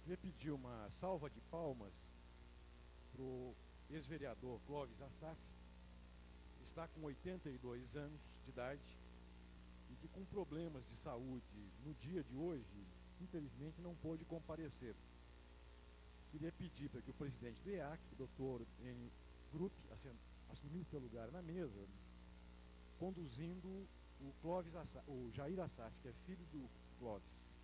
Queria pedir uma salva de palmas para o ex-vereador Clóvis Assaf, que está com 82 anos de idade e que, com problemas de saúde no dia de hoje, infelizmente não pôde comparecer. Queria pedir para que o presidente do EAC, o doutor Enio Grupp, assumisse seu lugar na mesa, conduzindo o Jair Assaf, que é filho do Clóvis.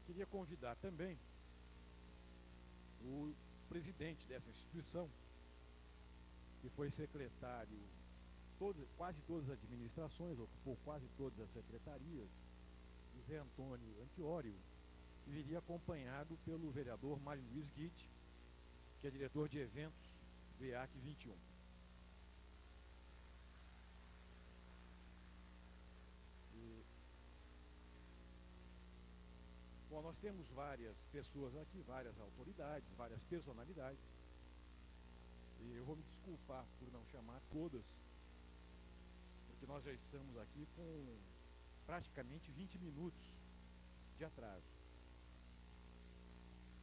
Queria convidar também o presidente dessa instituição, que foi secretário quase todas as administrações, ocupou quase todas as secretarias, José Antônio Antiório, que viria acompanhado pelo vereador Mário Luiz Guide, que é diretor de eventos do EAC 21. Bom, nós temos várias pessoas aqui, várias autoridades, várias personalidades, e eu vou me desculpar por não chamar todas, porque nós já estamos aqui com praticamente 20 minutos de atraso.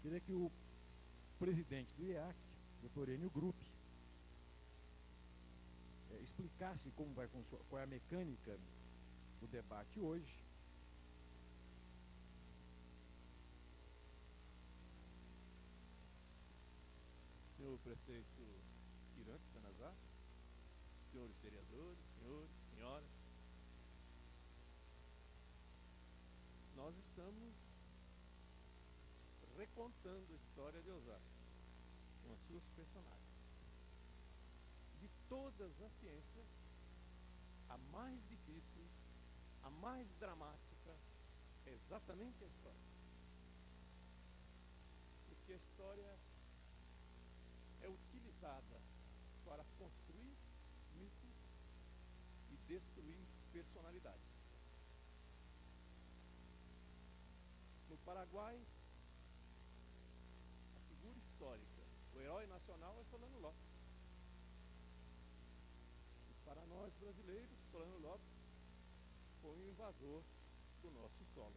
Queria que o presidente do IEAC, doutor Enio Grupp, explicasse qual é a mecânica do debate hoje. Senhor prefeito Irante Sanazar, senhores vereadores, senhores, senhoras, nós estamos recontando a história de Osasco com as suas personagens. De todas as ciências, a mais difícil, a mais dramática é exatamente a história. Porque a história é utilizada para construir mitos e destruir personalidades. No Paraguai, a figura histórica, o herói nacional é Solano Lopes. E para nós brasileiros, Solano Lopes foi um invasor do nosso solo.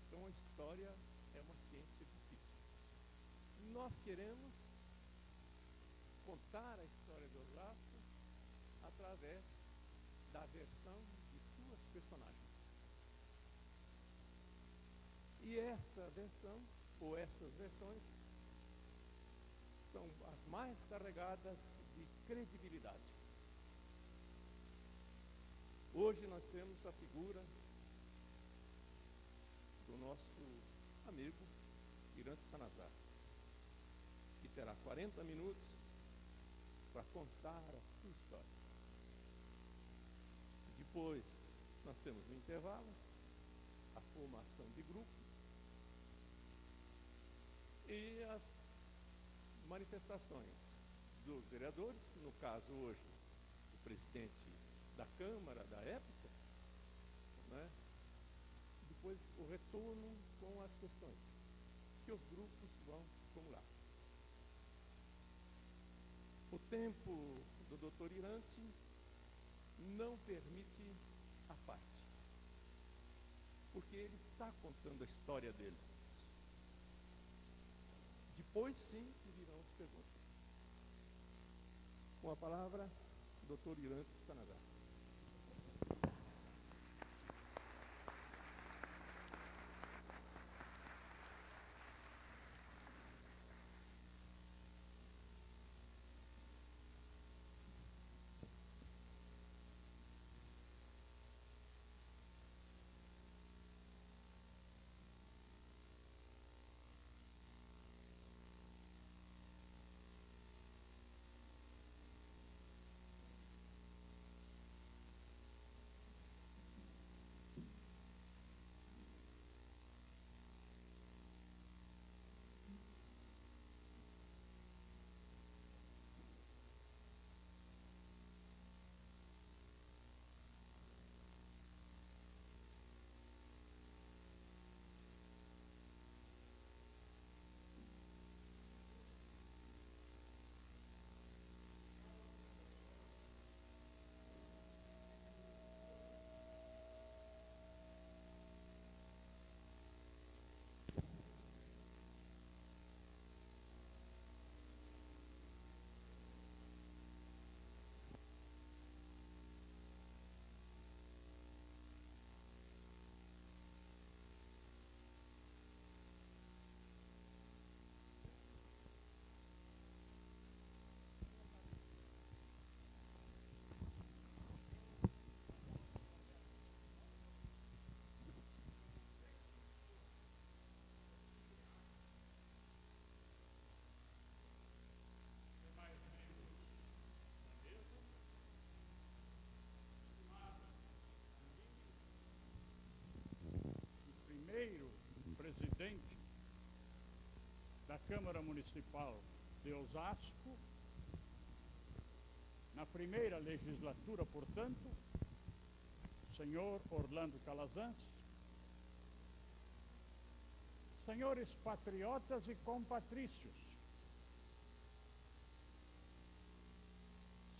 Então a história é uma ciência difícil. Nós queremos contar a história de Osasco através da versão de suas personagens. E essa versão, ou essas versões, são as mais carregadas de credibilidade. Hoje nós temos a figura do nosso amigo Irante Sanazar, que terá 40 minutos para contar a sua história. Depois nós temos no intervalo a formação de grupo e as manifestações dos vereadores, no caso hoje o presidente da Câmara da época, né? Depois o retorno com as questões que os grupos vão formular. O tempo do doutor Irante não permite a parte, porque ele está contando a história dele. Depois sim que virão as perguntas. Com a palavra, o doutor Irante Sanazar. da Câmara Municipal de Osasco, na primeira legislatura, portanto, senhor Orlando Calazans, senhores patriotas e compatrícios,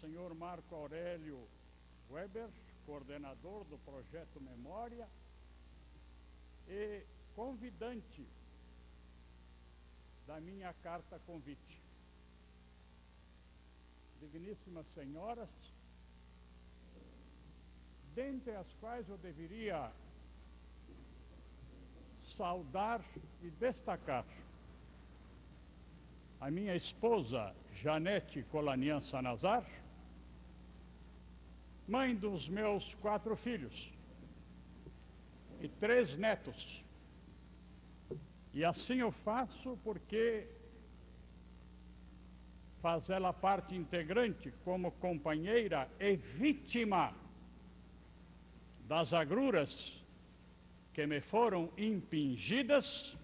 senhor Marco Aurélio Weber, coordenador do Projeto Memória e convidante da minha carta convite. Digníssimas senhoras, dentre as quais eu deveria saudar e destacar a minha esposa Janete Colanian Sanazar, mãe dos meus 4 filhos e 3 netos. E assim eu faço porque faz ela parte integrante como companheira e vítima das agruras que me foram impingidas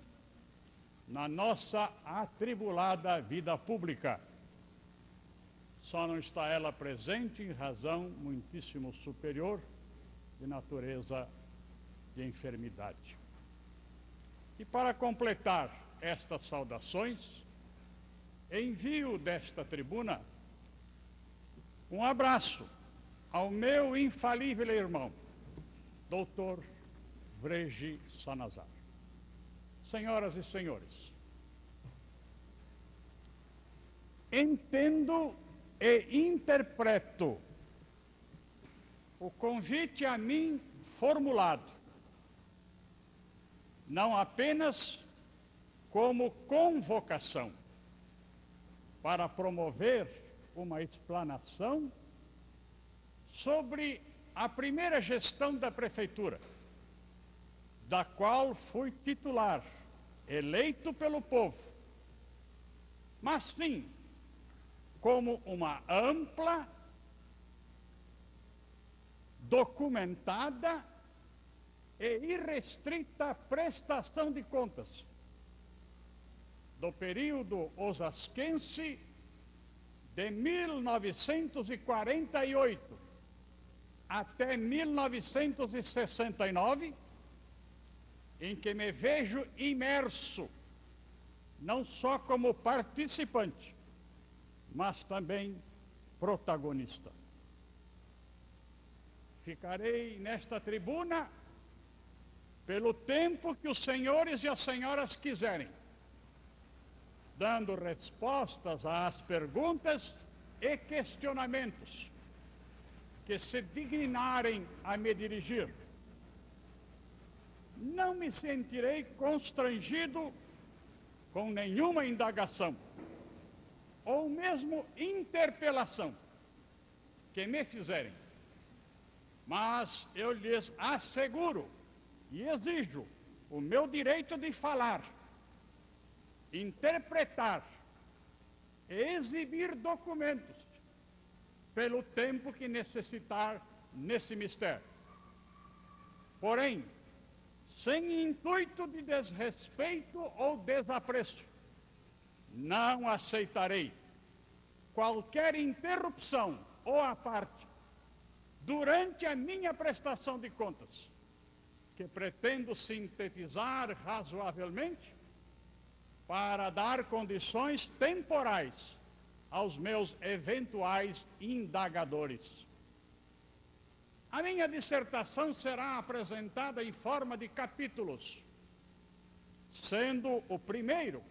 na nossa atribulada vida pública. Só não está ela presente em razão muitíssimo superior de natureza de enfermidade. E para completar estas saudações, envio desta tribuna um abraço ao meu infalível irmão, Dr. Vregi Sanazar. Senhoras e senhores, entendo e interpreto o convite a mim formulado não apenas como convocação para promover uma explanação sobre a primeira gestão da prefeitura, da qual fui titular, eleito pelo povo, mas sim como uma ampla, documentada e irrestrita prestação de contas do período osasquense de 1948 até 1969, em que me vejo imerso, não só como participante, mas também protagonista. Ficarei nesta tribuna pelo tempo que os senhores e as senhoras quiserem, dando respostas às perguntas e questionamentos que se dignarem a me dirigir. Não me sentirei constrangido com nenhuma indagação ou mesmo interpelação que me fizerem, mas eu lhes asseguro e exijo o meu direito de falar, interpretar e exibir documentos pelo tempo que necessitar nesse mistério. Porém, sem intuito de desrespeito ou desapreço, não aceitarei qualquer interrupção ou à parte durante a minha prestação de contas, que pretendo sintetizar razoavelmente para dar condições temporais aos meus eventuais indagadores. A minha dissertação será apresentada em forma de capítulos, sendo o primeiro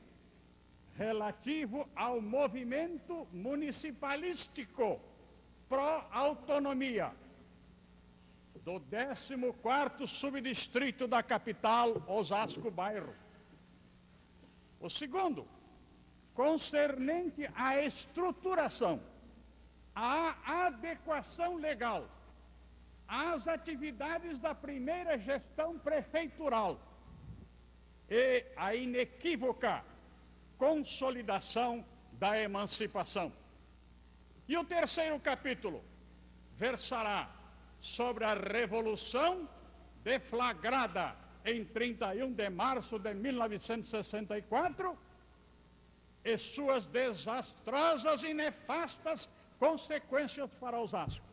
relativo ao movimento municipalístico pró-autonomia do 14º subdistrito da capital, Osasco Bairro. O segundo, concernente à estruturação, à adequação legal, às atividades da primeira gestão prefeitural e à inequívoca consolidação da emancipação. E o terceiro capítulo versará sobre a Revolução deflagrada em 31 de março de 1964 e suas desastrosas e nefastas consequências para Osasco,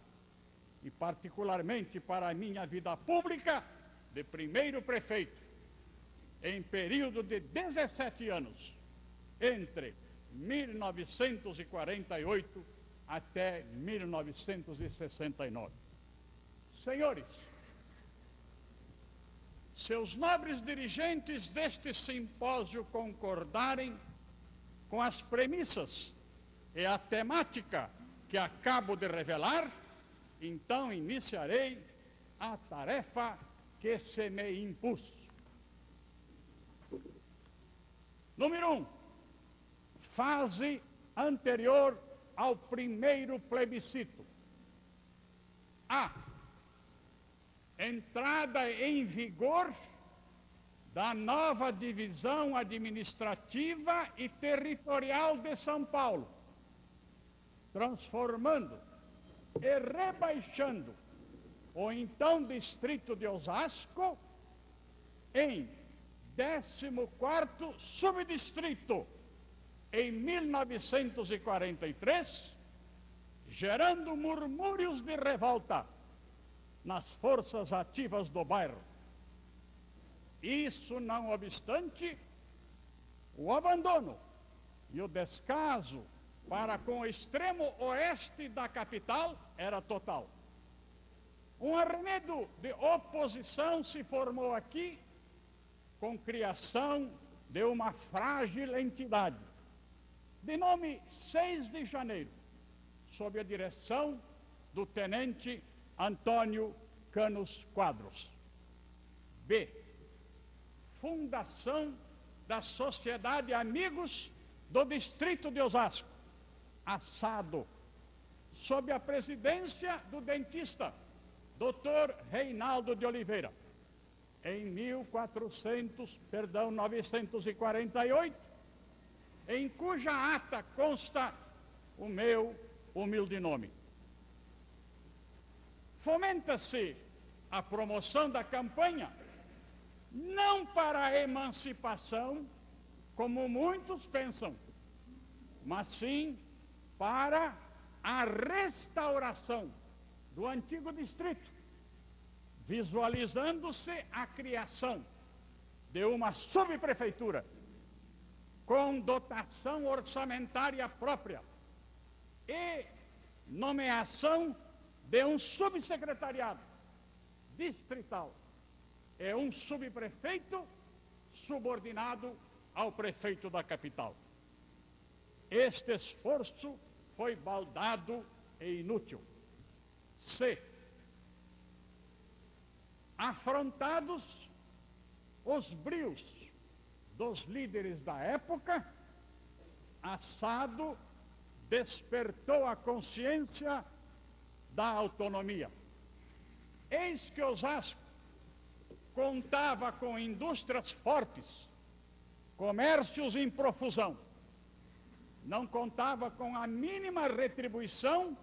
e particularmente para a minha vida pública de primeiro prefeito, em período de 17 anos, entre 1948 até 1969. Senhores, se os nobres dirigentes deste simpósio concordarem com as premissas e a temática que acabo de revelar, então iniciarei a tarefa que se me impus. Número 1. Fase anterior ao primeiro plebiscito. A. Entrada em vigor da nova divisão administrativa e territorial de São Paulo, transformando e rebaixando o então distrito de Osasco em 14º subdistrito em 1943, gerando murmúrios de revolta nas forças ativas do bairro. Isso não obstante, o abandono e o descaso para com o extremo oeste da capital era total. Um arremedo de oposição se formou aqui, com criação de uma frágil entidade, de nome 6 de Janeiro, sob a direção do tenente Antônio Canos Quadros. B. Fundação da Sociedade Amigos do Distrito de Osasco, assado, sob a presidência do dentista Dr. Reinaldo de Oliveira, em 1948, em cuja ata consta o meu humilde nome. Fomenta-se a promoção da campanha, não para a emancipação, como muitos pensam, mas sim para a restauração do antigo distrito, visualizando-se a criação de uma subprefeitura com dotação orçamentária própria e nomeação de um subsecretariado distrital e um subprefeito subordinado ao prefeito da capital. Este esforço foi baldado e inútil. C. Afrontados os brios dos líderes da época, Assado despertou a consciência da autonomia. Eis que Osasco contava com indústrias fortes, comércios em profusão, não contava com a mínima retribuição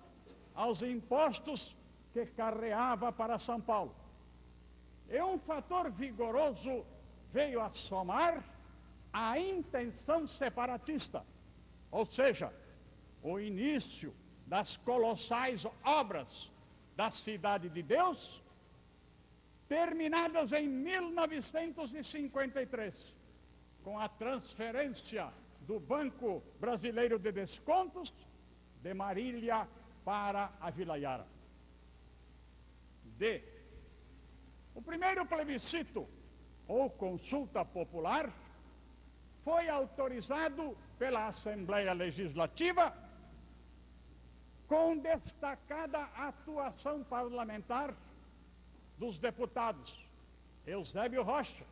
aos impostos que carreava para São Paulo. E um fator vigoroso veio a somar a intenção separatista, ou seja, o início das colossais obras da Cidade de Deus, terminadas em 1953, com a transferência do Banco Brasileiro de Descontos de Marília para a Vila Yara. D. O primeiro plebiscito, ou consulta popular, foi autorizado pela Assembleia Legislativa com destacada atuação parlamentar dos deputados Eusébio Rocha,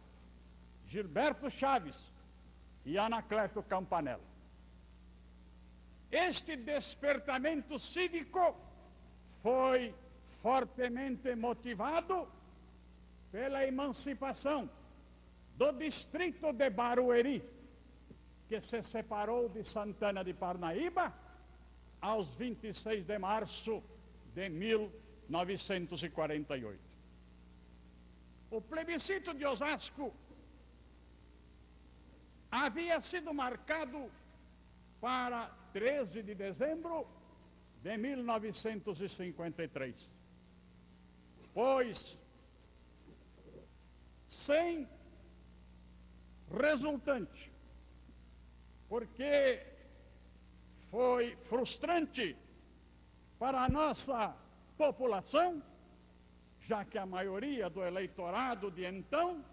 Gilberto Chaves e Anacleto Campanella. Este despertamento cívico foi fortemente motivado pela emancipação do distrito de Barueri, que se separou de Santana de Parnaíba aos 26 de março de 1948. O plebiscito de Osasco havia sido marcado para 13 de dezembro de 1953. Pois, sem resultante, porque foi frustrante para a nossa população, já que a maioria do eleitorado de então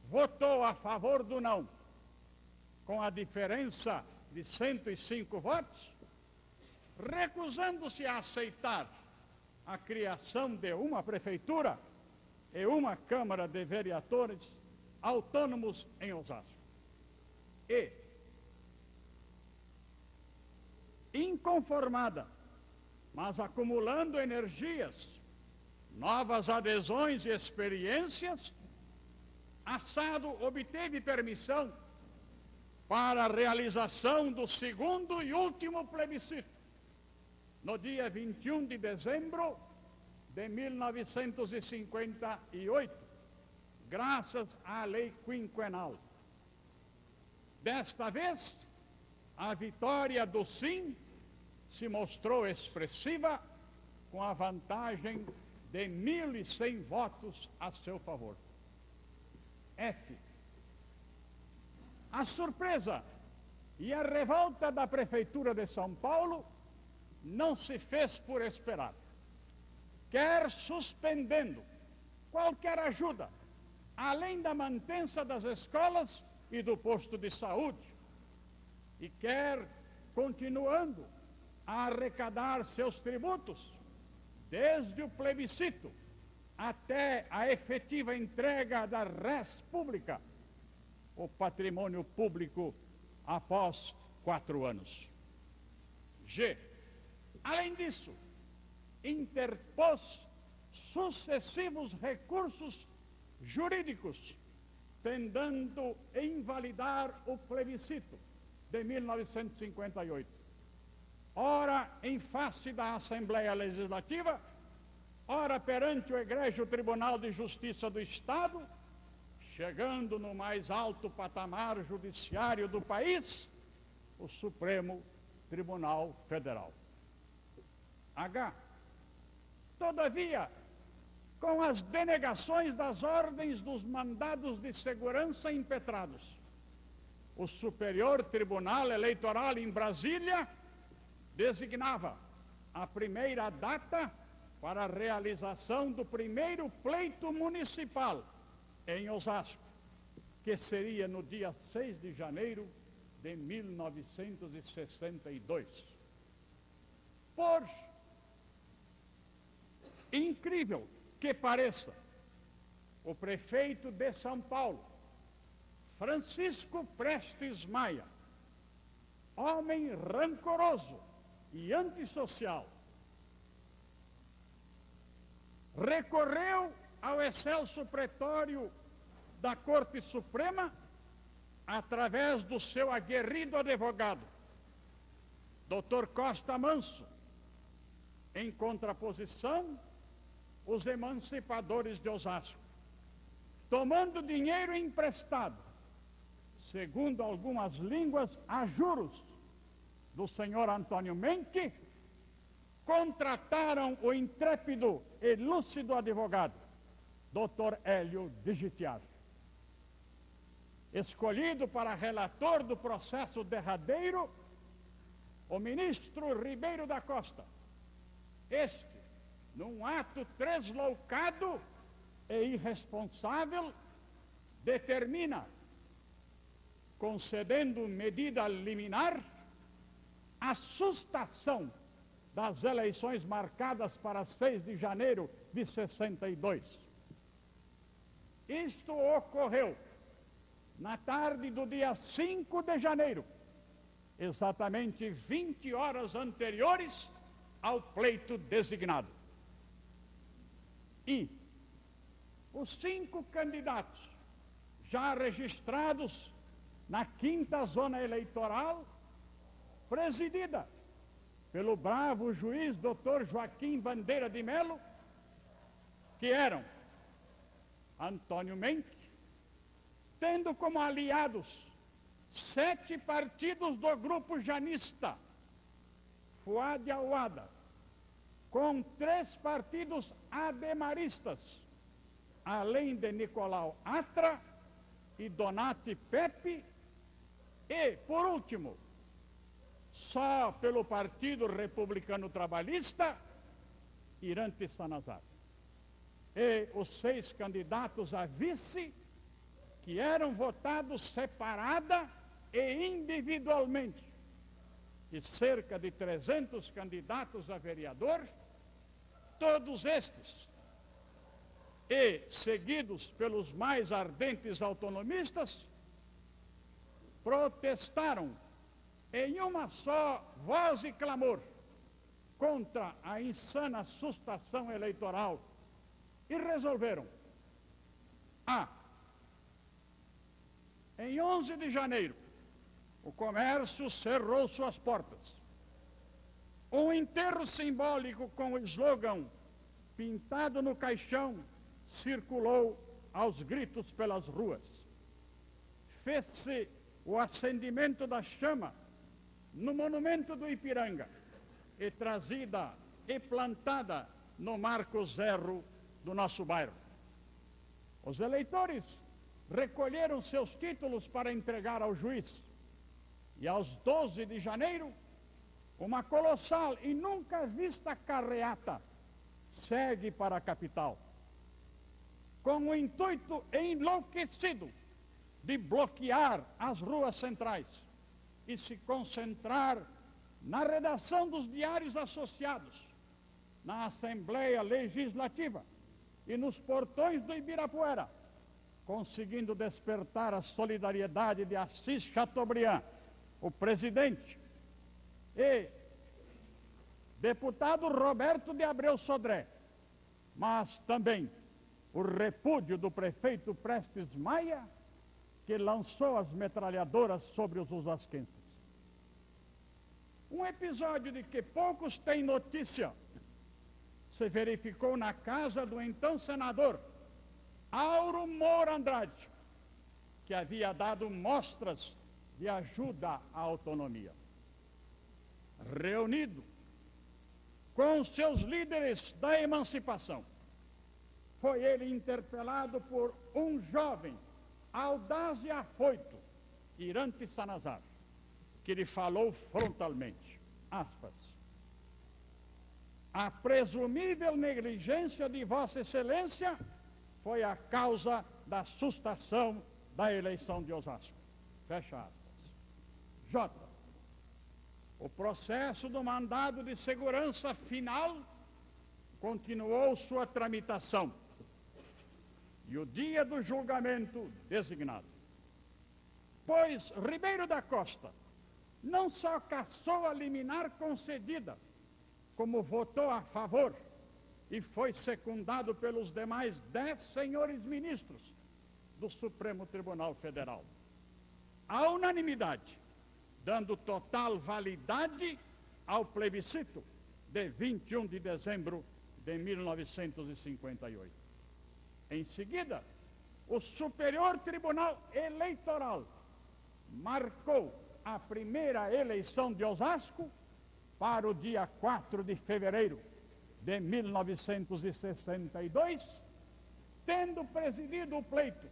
votou a favor do não, com a diferença de 105 votos, recusando-se a aceitar a criação de uma prefeitura e uma Câmara de Vereadores autônomos em Osasco. E, inconformada, mas acumulando energias, novas adesões e experiências, Assado obteve permissão para a realização do segundo e último plebiscito, no dia 21 de dezembro de 1958, graças à lei quinquenal. Desta vez, a vitória do sim se mostrou expressiva, com a vantagem de 1.100 votos a seu favor. F. A surpresa e a revolta da Prefeitura de São Paulo não se fez por esperar. Quer suspendendo qualquer ajuda, além da mantença das escolas e do posto de saúde, e quer continuando a arrecadar seus tributos, desde o plebiscito até a efetiva entrega da res pública, o patrimônio público após 4 anos. G. Além disso, interpôs sucessivos recursos jurídicos, tentando invalidar o plebiscito de 1958. Ora em face da Assembleia Legislativa, ora perante o Egrégio Tribunal de Justiça do Estado, chegando no mais alto patamar judiciário do país, o Supremo Tribunal Federal. H. Todavia, com as denegações das ordens dos mandados de segurança impetrados, o Superior Tribunal Eleitoral em Brasília designava a primeira data para a realização do primeiro pleito municipal em Osasco, que seria no dia 6 de janeiro de 1962. Por incrível que pareça, o prefeito de São Paulo, Francisco Prestes Maia, homem rancoroso e antissocial, recorreu ao excelso pretório da Corte Suprema através do seu aguerrido advogado, Dr. Costa Manso, em contraposição os emancipadores de Osasco, tomando dinheiro emprestado, segundo algumas línguas, a juros do senhor Antônio Menck, contrataram o intrépido e lúcido advogado, Dr. Hélio Digitiar. Escolhido para relator do processo derradeiro, o ministro Ribeiro da Costa. Este, num ato tresloucado e irresponsável, determina, concedendo medida liminar, a sustação das eleições marcadas para 6 de janeiro de 62. Isto ocorreu na tarde do dia 5 de janeiro, exatamente 20 horas anteriores ao pleito designado. E os 5 candidatos já registrados na 5ª zona eleitoral, presidida pelo bravo juiz Dr. Joaquim Bandeira de Melo, que eram Antônio Menck, tendo como aliados 7 partidos do grupo janista, Fuad Awada, com 3 partidos ademaristas, além de Nicolau Atra e Donati Pepe, e, por último, só pelo Partido Republicano Trabalhista, Irante Sanazar. E os 6 candidatos a vice, que eram votados separada e individualmente, e cerca de 300 candidatos a vereador, todos estes, e seguidos pelos mais ardentes autonomistas, protestaram em uma só voz e clamor contra a insana sustação eleitoral e resolveram: em 11 de janeiro, o comércio cerrou suas portas. Um enterro simbólico com o slogan pintado no caixão circulou aos gritos pelas ruas. Fez-se o acendimento da chama no monumento do Ipiranga e trazida e plantada no Marco Zero do nosso bairro. Os eleitores recolheram seus títulos para entregar ao juiz. E aos 12 de janeiro, uma colossal e nunca vista carreata segue para a capital, com o intuito enlouquecido de bloquear as ruas centrais e se concentrar na redação dos diários associados, na Assembleia Legislativa e nos portões do Ibirapuera, conseguindo despertar a solidariedade de Assis Chateaubriand, o presidente, e deputado Roberto de Abreu Sodré, mas também o repúdio do prefeito Prestes Maia, que lançou as metralhadoras sobre os osasquenses. Um episódio de que poucos têm notícia se verificou na casa do então senador Auro Moura Andrade, que havia dado mostras de ajuda à autonomia. Reunido com seus líderes da emancipação, foi ele interpelado por um jovem, audaz e afoito, Irante Sanazar, que lhe falou frontalmente, aspas: a presumível negligência de Vossa Excelência foi a causa da sustação da eleição de Osasco. Fecha aspas. J. O processo do mandado de segurança final continuou sua tramitação e o dia do julgamento designado. Pois Ribeiro da Costa não só cassou a liminar concedida, como votou a favor e foi secundado pelos demais 10 senhores ministros do Supremo Tribunal Federal. A unanimidade, dando total validade ao plebiscito de 21 de dezembro de 1958. Em seguida, o Superior Tribunal Eleitoral marcou a primeira eleição de Osasco para o dia 4 de fevereiro de 1962, tendo presidido o pleito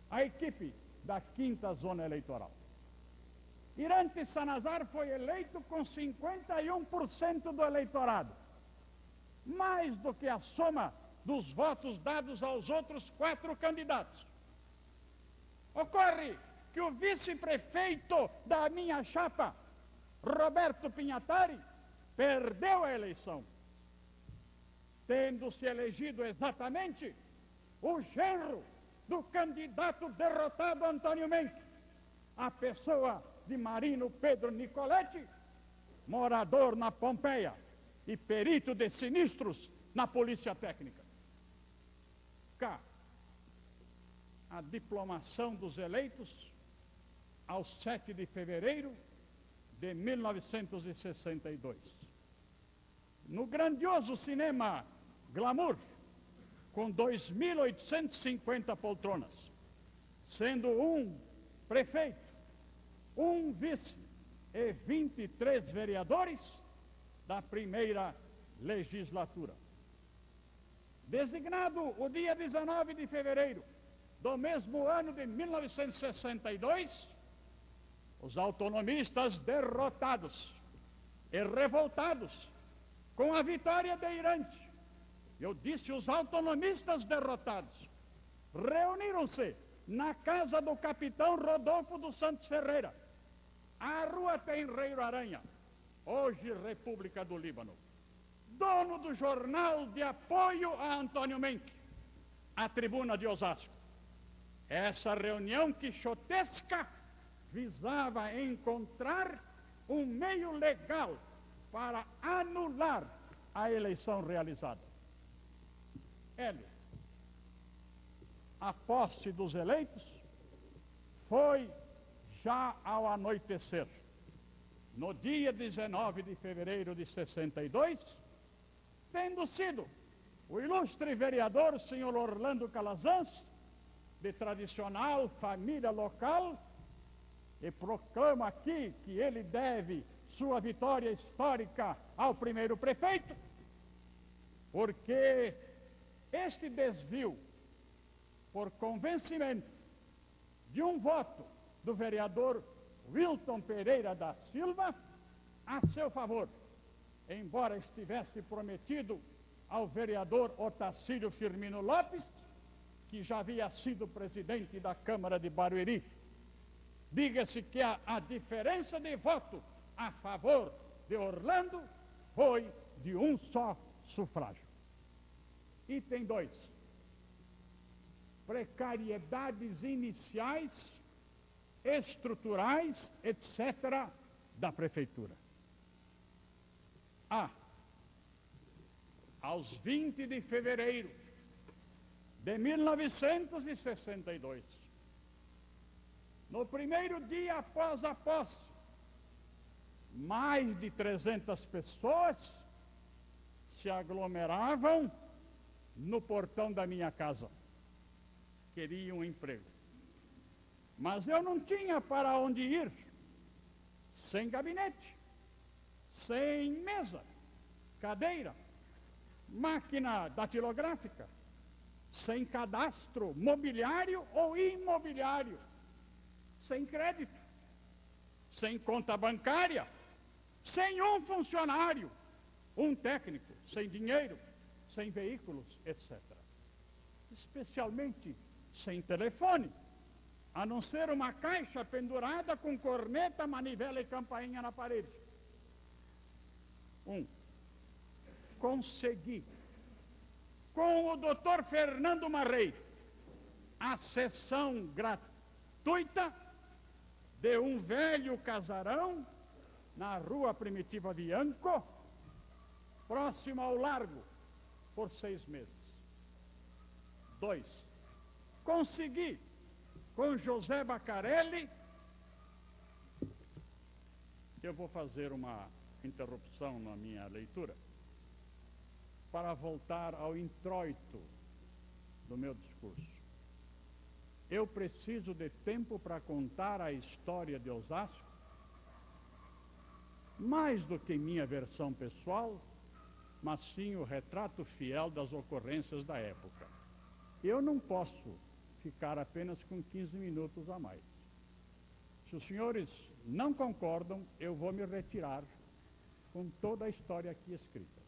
a equipe da 5ª Zona Eleitoral. Irante Sanazar foi eleito com 51% do eleitorado, mais do que a soma dos votos dados aos outros 4 candidatos. Ocorre que o vice-prefeito da minha chapa, Roberto Pinhatari, perdeu a eleição, tendo se elegido exatamente o genro do candidato derrotado Antônio Menck, a pessoa de Marino Pedro Nicoletti, morador na Pompeia e perito de sinistros na Polícia Técnica. K. A diplomação dos eleitos ao 7 de fevereiro de 1962. No grandioso cinema Glamour, com 2.850 poltronas, sendo um prefeito um vice e 23 vereadores da primeira legislatura. Designado o dia 19 de fevereiro do mesmo ano de 1962, os autonomistas derrotados e revoltados com a vitória delirante, eu disse os autonomistas derrotados, reuniram-se na casa do capitão Rodolfo dos Santos Ferreira, a Rua Tenreiro Aranha, hoje República do Líbano, dono do jornal de apoio a Antônio Menck, a Tribuna de Osasco. Essa reunião quixotesca visava encontrar um meio legal para anular a eleição realizada. A posse dos eleitos foi já ao anoitecer. No dia 19 de fevereiro de 62, tendo sido o ilustre vereador, senhor Orlando Calazans, de tradicional família local, e proclamo aqui que ele deve sua vitória histórica ao primeiro prefeito, porque este desvio por convencimento de um voto do vereador Wilton Pereira da Silva a seu favor, embora estivesse prometido ao vereador Otacílio Firmino Lopes, que já havia sido presidente da Câmara de Barueri. Diga-se que a diferença de voto a favor de Orlando foi de um só sufrágio. Item 2. Precariedades iniciais, estruturais, etc., da Prefeitura. Aos 20 de fevereiro de 1962, no primeiro dia após a posse, mais de 300 pessoas se aglomeravam no portão da minha casa. Queriam um emprego. Mas eu não tinha para onde ir, sem gabinete, sem mesa, cadeira, máquina datilográfica, sem cadastro mobiliário ou imobiliário, sem crédito, sem conta bancária, sem um funcionário, um técnico, sem dinheiro, sem veículos, etc. Especialmente sem telefone, a não ser uma caixa pendurada com corneta, manivela e campainha na parede. Consegui, com o Dr. Fernando Marrei, a cessão gratuita de um velho casarão na Rua Primitiva Bianco, próximo ao Largo, por 6 meses. 2. Consegui, com José Bacarelli, eu vou fazer uma interrupção na minha leitura, para voltar ao introito do meu discurso. Eu preciso de tempo para contar a história de Osasco, mais do que minha versão pessoal, mas sim o retrato fiel das ocorrências da época. Eu não posso ficar apenas com 15 minutos a mais. Se os senhores não concordam, eu vou me retirar com toda a história aqui escrita.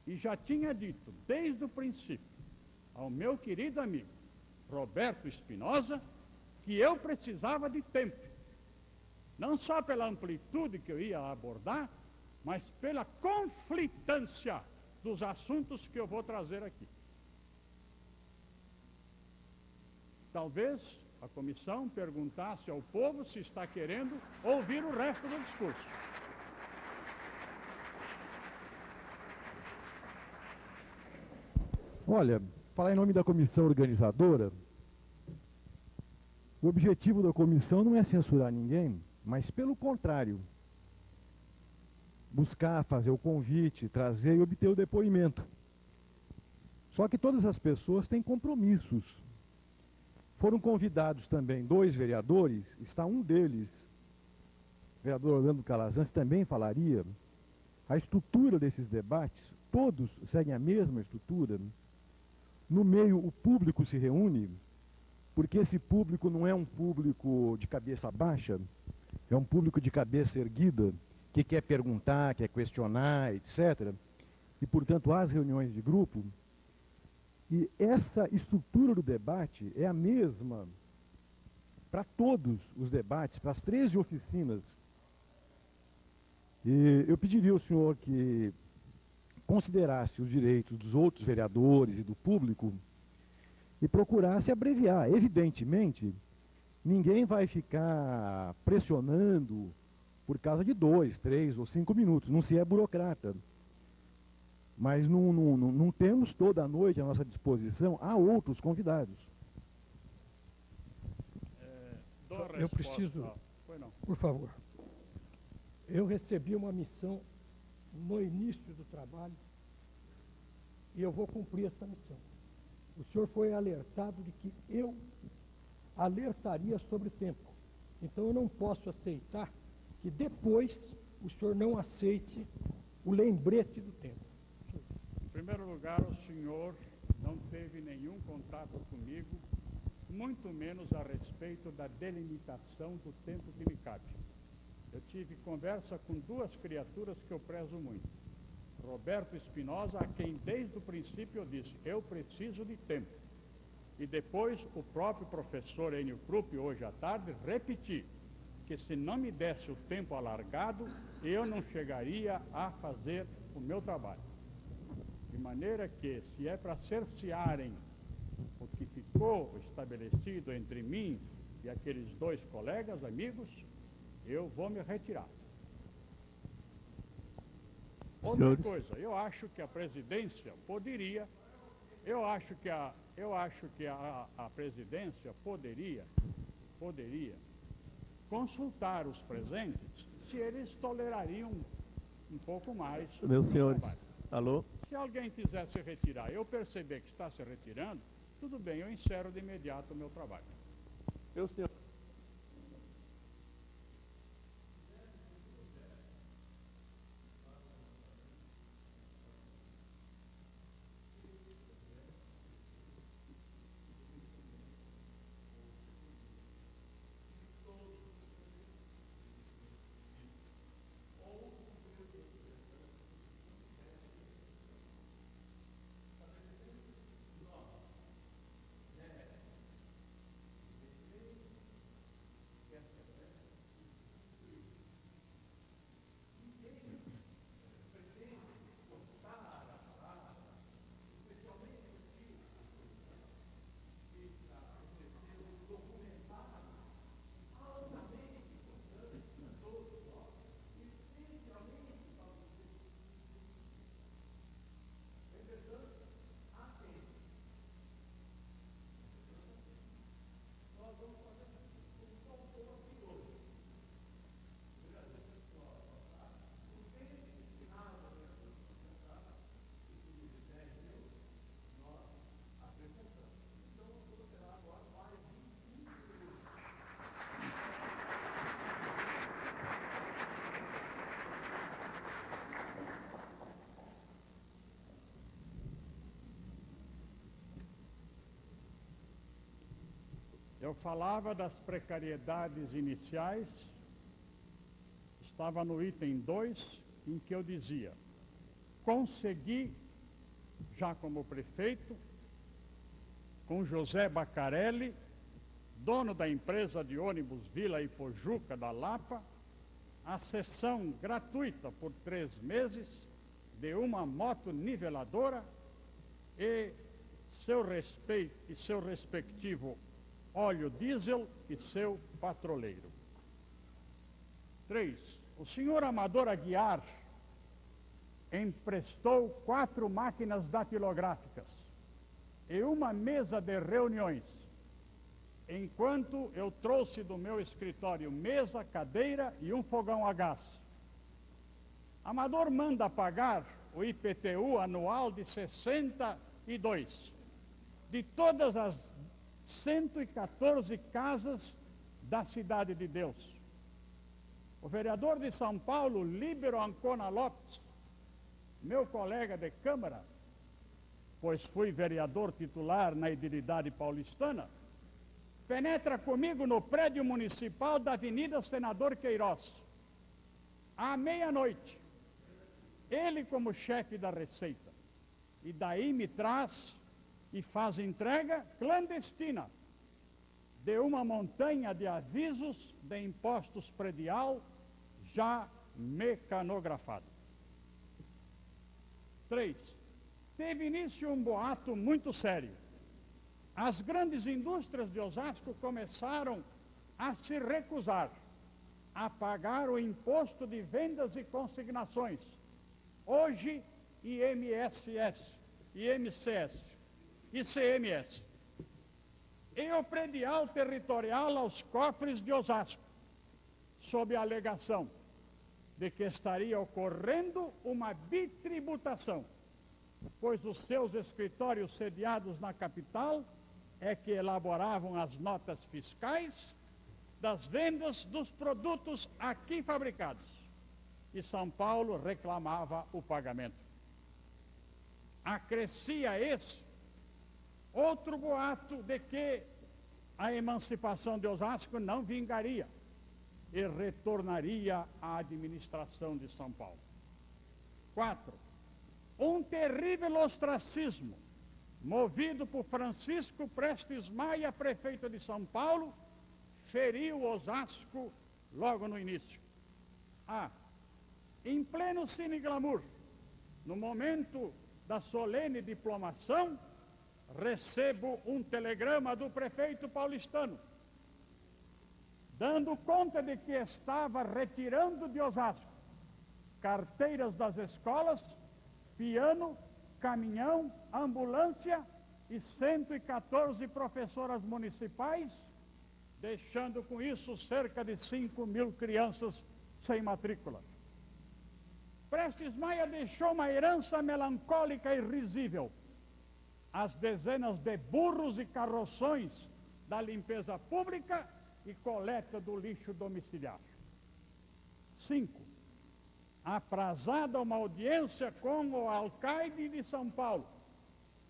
E já tinha dito, desde o princípio, ao meu querido amigo Roberto Espinosa, que eu precisava de tempo. Não só pela amplitude que eu ia abordar, mas pela conflitância dos assuntos que eu vou trazer aqui. Talvez a comissão perguntasse ao povo se está querendo ouvir o resto do discurso. Olha, falar em nome da comissão organizadora, o objetivo da comissão não é censurar ninguém, mas pelo contrário, buscar fazer o convite, trazer e obter o depoimento. Só que todas as pessoas têm compromissos. Foram convidados também 2 vereadores, está um deles vereador Orlando Calazans também falaria, a estrutura desses debates, todos seguem a mesma estrutura. No meio, o público se reúne, porque esse público não é um público de cabeça baixa, é um público de cabeça erguida, que quer perguntar, quer questionar, etc. E, portanto, há as reuniões de grupo. E essa estrutura do debate é a mesma para todos os debates, para as 13 oficinas. E eu pediria ao senhor que considerasse os direitos dos outros vereadores e do público e procurasse abreviar. Evidentemente, ninguém vai ficar pressionando por causa de 2, 3 ou 5 minutos, não se é burocrata. Mas não temos toda a noite à nossa disposição, há outros convidados. Eu preciso, por favor, eu recebi uma missão no início do trabalho e eu vou cumprir essa missão. O senhor foi alertado de que eu alertaria sobre o tempo. Então eu não posso aceitar que depois o senhor não aceite o lembrete do tempo. Em primeiro lugar, o senhor não teve nenhum contato comigo, muito menos a respeito da delimitação do tempo que me cabe. Eu tive conversa com duas criaturas que eu prezo muito. Roberto Espinosa, a quem desde o princípio eu disse, eu preciso de tempo. E depois o próprio professor Enio Krupp, hoje à tarde, repetiu que se não me desse o tempo alargado, eu não chegaria a fazer o meu trabalho. De maneira que, se é para cercearem o que ficou estabelecido entre mim e aqueles dois colegas, amigos, eu vou me retirar. Outra coisa, eu acho que a presidência poderia, a presidência poderia consultar os presentes se eles tolerariam um pouco mais. Meus senhores, alô? Se alguém quiser se retirar, eu perceber que está se retirando, tudo bem, eu encerro de imediato o meu trabalho. Meus senhores. Eu falava das precariedades iniciais, estava no item 2, em que eu dizia, consegui, já como prefeito, com José Bacarelli, dono da empresa de ônibus Vila Ipojuca da Lapa, a cessão gratuita por 3 meses de uma moto niveladora e seu respectivo óleo diesel e seu patroleiro. 3. O senhor Amador Aguiar emprestou 4 máquinas datilográficas e uma mesa de reuniões, enquanto eu trouxe do meu escritório mesa, cadeira e um fogão a gás. Amador manda pagar o IPTU anual de 62, de todas as 114 casas da Cidade de Deus. O vereador de São Paulo, Líbero Ancona Lopes, meu colega de Câmara, pois fui vereador titular na edilidade paulistana, penetra comigo no prédio municipal da Avenida Senador Queiroz, à meia-noite, ele como chefe da Receita, e daí me traz e faz entrega clandestina de uma montanha de avisos de impostos predial já mecanografado. 3. Teve início um boato muito sério. As grandes indústrias de Osasco começaram a se recusar a pagar o imposto de vendas e consignações, hoje IMSS, IMCS e CMS, e o predial territorial aos cofres de Osasco, sob a alegação de que estaria ocorrendo uma bitributação, pois os seus escritórios sediados na capital é que elaboravam as notas fiscais das vendas dos produtos aqui fabricados, e São Paulo reclamava o pagamento. Acrescia esse outro boato de que a emancipação de Osasco não vingaria e retornaria à administração de São Paulo. 4. Um terrível ostracismo, movido por Francisco Prestes Maia, prefeito de São Paulo, feriu Osasco logo no início. Em pleno Cine Glamour, no momento da solene diplomação, recebo um telegrama do prefeito paulistano, dando conta de que estava retirando de Osasco carteiras das escolas, piano, caminhão, ambulância e 114 professoras municipais, deixando com isso cerca de 5.000 crianças sem matrícula. Prestes Maia deixou uma herança melancólica e risível: as dezenas de burros e carroções da limpeza pública e coleta do lixo domiciliar. 5. Aprazada uma audiência com o alcaide de São Paulo,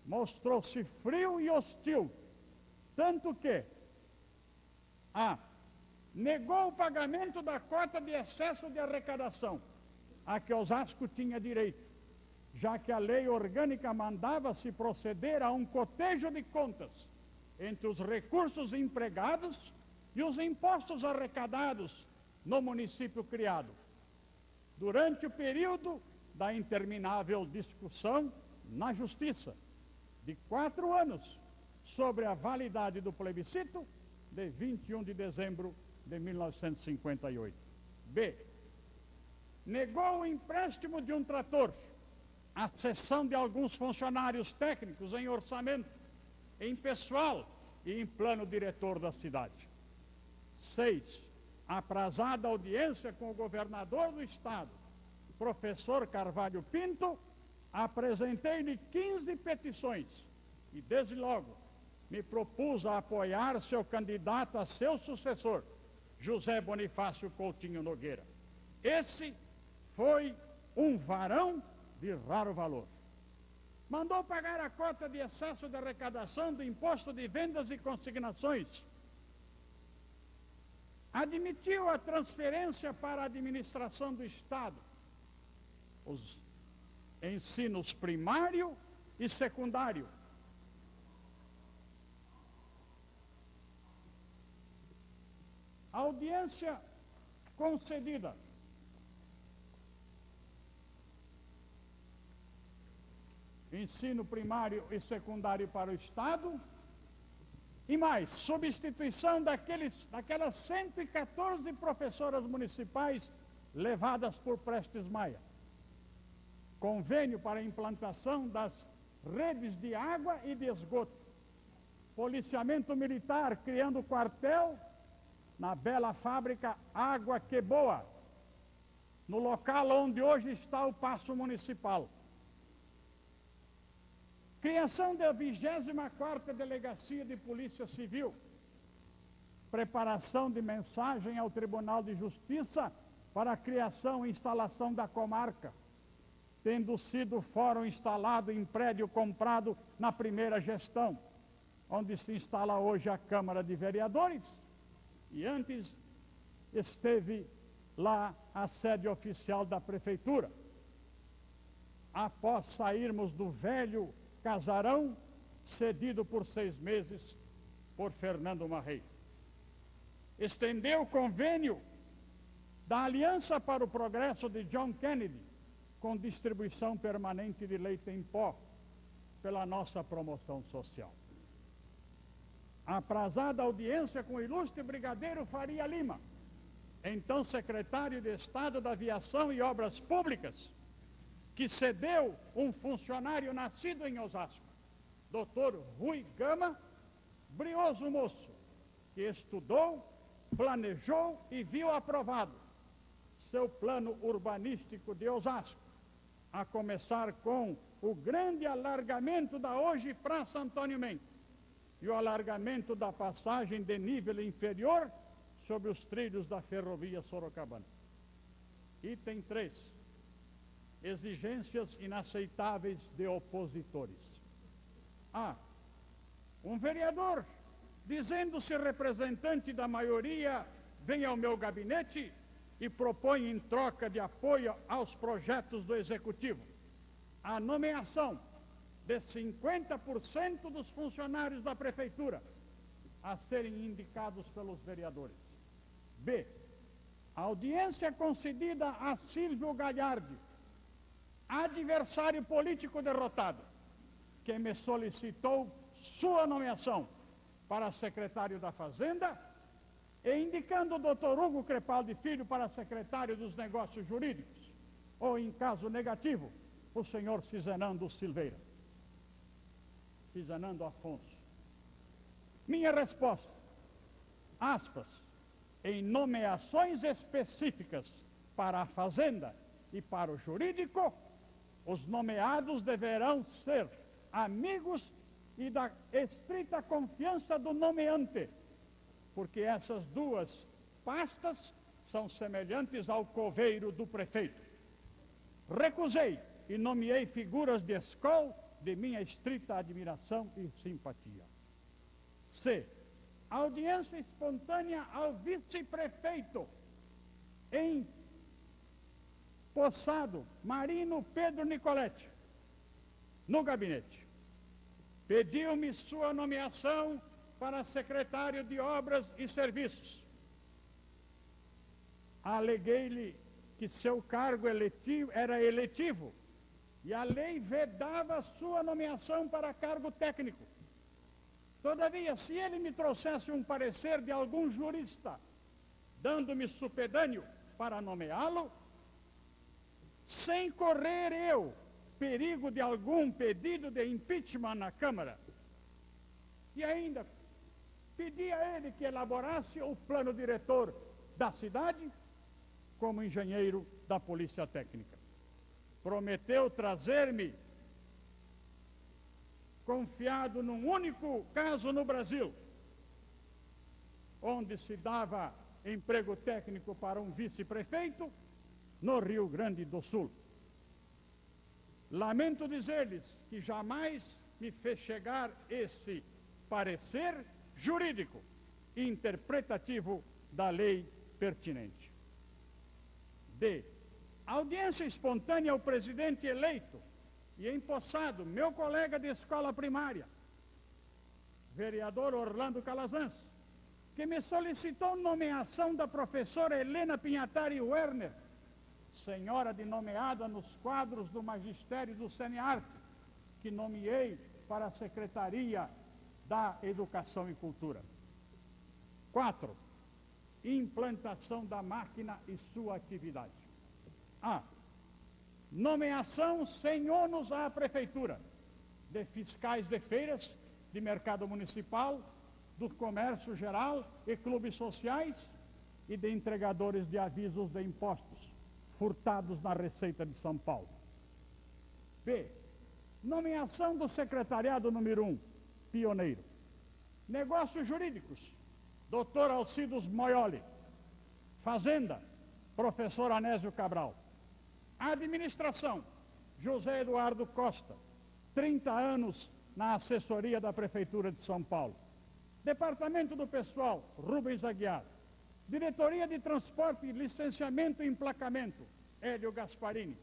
mostrou-se frio e hostil, tanto que negou o pagamento da cota de excesso de arrecadação a que Osasco tinha direito, já que a lei orgânica mandava-se proceder a um cotejo de contas entre os recursos empregados e os impostos arrecadados no município criado, durante o período da interminável discussão na Justiça de 4 anos sobre a validade do plebiscito de 21 de dezembro de 1958. B. Negou o empréstimo de um trator, a cessão de alguns funcionários técnicos em orçamento, em pessoal e em plano diretor da cidade. 6. Aprazada audiência com o governador do estado, professor Carvalho Pinto, apresentei-lhe 15 petições e, desde logo, me propus a apoiar seu candidato a seu sucessor, José Bonifácio Coutinho Nogueira. Esse foi um varão de raro valor. Mandou pagar a cota de excesso de arrecadação do imposto de vendas e consignações. Admitiu a transferência para a administração do Estado, os ensinos primário e secundário. Audiência concedida. Ensino primário e secundário para o Estado. E mais, substituição daquelas 114 professoras municipais levadas por Prestes Maia. Convênio para a implantação das redes de água e de esgoto. Policiamento militar criando quartel na bela fábrica Água Que Boa, no local onde hoje está o Paço Municipal. Criação da 24ª Delegacia de Polícia Civil. Preparação de mensagem ao Tribunal de Justiça para a criação e instalação da comarca, tendo sido fórum instalado em prédio comprado na primeira gestão, onde se instala hoje a Câmara de Vereadores, e antes esteve lá a sede oficial da Prefeitura. Após sairmos do velho casarão, cedido por 6 meses por Fernando Marreiro. Estendeu o convênio da Aliança para o Progresso de John Kennedy, com distribuição permanente de leite em pó, pela nossa promoção social. A aprazada audiência com o ilustre brigadeiro Faria Lima, então secretário de Estado da Aviação e Obras Públicas, que cedeu um funcionário nascido em Osasco, Dr. Rui Gama, brioso moço, que estudou, planejou e viu aprovado seu plano urbanístico de Osasco, a começar com o grande alargamento da hoje Praça Antônio Mendes e o alargamento da passagem de nível inferior sobre os trilhos da ferrovia Sorocabana. Item 3. Exigências inaceitáveis de opositores. A. Um vereador, dizendo-se representante da maioria, vem ao meu gabinete e propõe, em troca de apoio aos projetos do Executivo, a nomeação de 50% dos funcionários da Prefeitura a serem indicados pelos vereadores. B. A audiência concedida a Silvio Gagliardi, adversário político derrotado, que me solicitou sua nomeação para secretário da Fazenda e indicando o Dr. Hugo Crepaldi Filho para secretário dos Negócios Jurídicos, ou, em caso negativo, o senhor Cizenando Silveira. Cizenando Afonso. Minha resposta, aspas, em nomeações específicas para a Fazenda e para o Jurídico, os nomeados deverão ser amigos e da estrita confiança do nomeante, porque essas duas pastas são semelhantes ao coveiro do prefeito. Recusei e nomeei figuras de escola de minha estrita admiração e simpatia. C. Audiência espontânea ao vice-prefeito em Poçado, Marino Pedro Nicoletti, no gabinete. Pediu-me sua nomeação para secretário de Obras e Serviços. Aleguei-lhe que seu cargo era eletivo e a lei vedava sua nomeação para cargo técnico. Todavia, se ele me trouxesse um parecer de algum jurista, dando-me supedâneo para nomeá-lo, sem correr eu perigo de algum pedido de impeachment na Câmara, e ainda pedi a ele que elaborasse o plano diretor da cidade como engenheiro da Polícia Técnica. Prometeu trazer-me, confiado num único caso no Brasil, onde se dava emprego técnico para um vice-prefeito no Rio Grande do Sul. Lamento dizer-lhes que jamais me fez chegar esse parecer jurídico e interpretativo da lei pertinente. D. Audiência espontânea ao presidente eleito e empossado, meu colega de escola primária, vereador Orlando Calazans, que me solicitou nomeação da professora Helena Pinhatari Werner, senhora de nomeada nos quadros do magistério do Senearc, que nomeei para a Secretaria da Educação e Cultura. 4. Implantação da máquina e sua atividade. A. Nomeação sem ônus à Prefeitura de fiscais de feiras, de mercado municipal, do comércio geral e clubes sociais e de entregadores de avisos de impostos furtados na Receita de São Paulo. B. Nomeação do secretariado número 1, pioneiro. Negócios Jurídicos, Dr. Alcides Moioli. Fazenda, professor Anésio Cabral. Administração, José Eduardo Costa, 30 anos na assessoria da Prefeitura de São Paulo. Departamento do Pessoal, Rubens Aguiar. Diretoria de Transporte, Licenciamento e Emplacamento, Hélio Gasparini.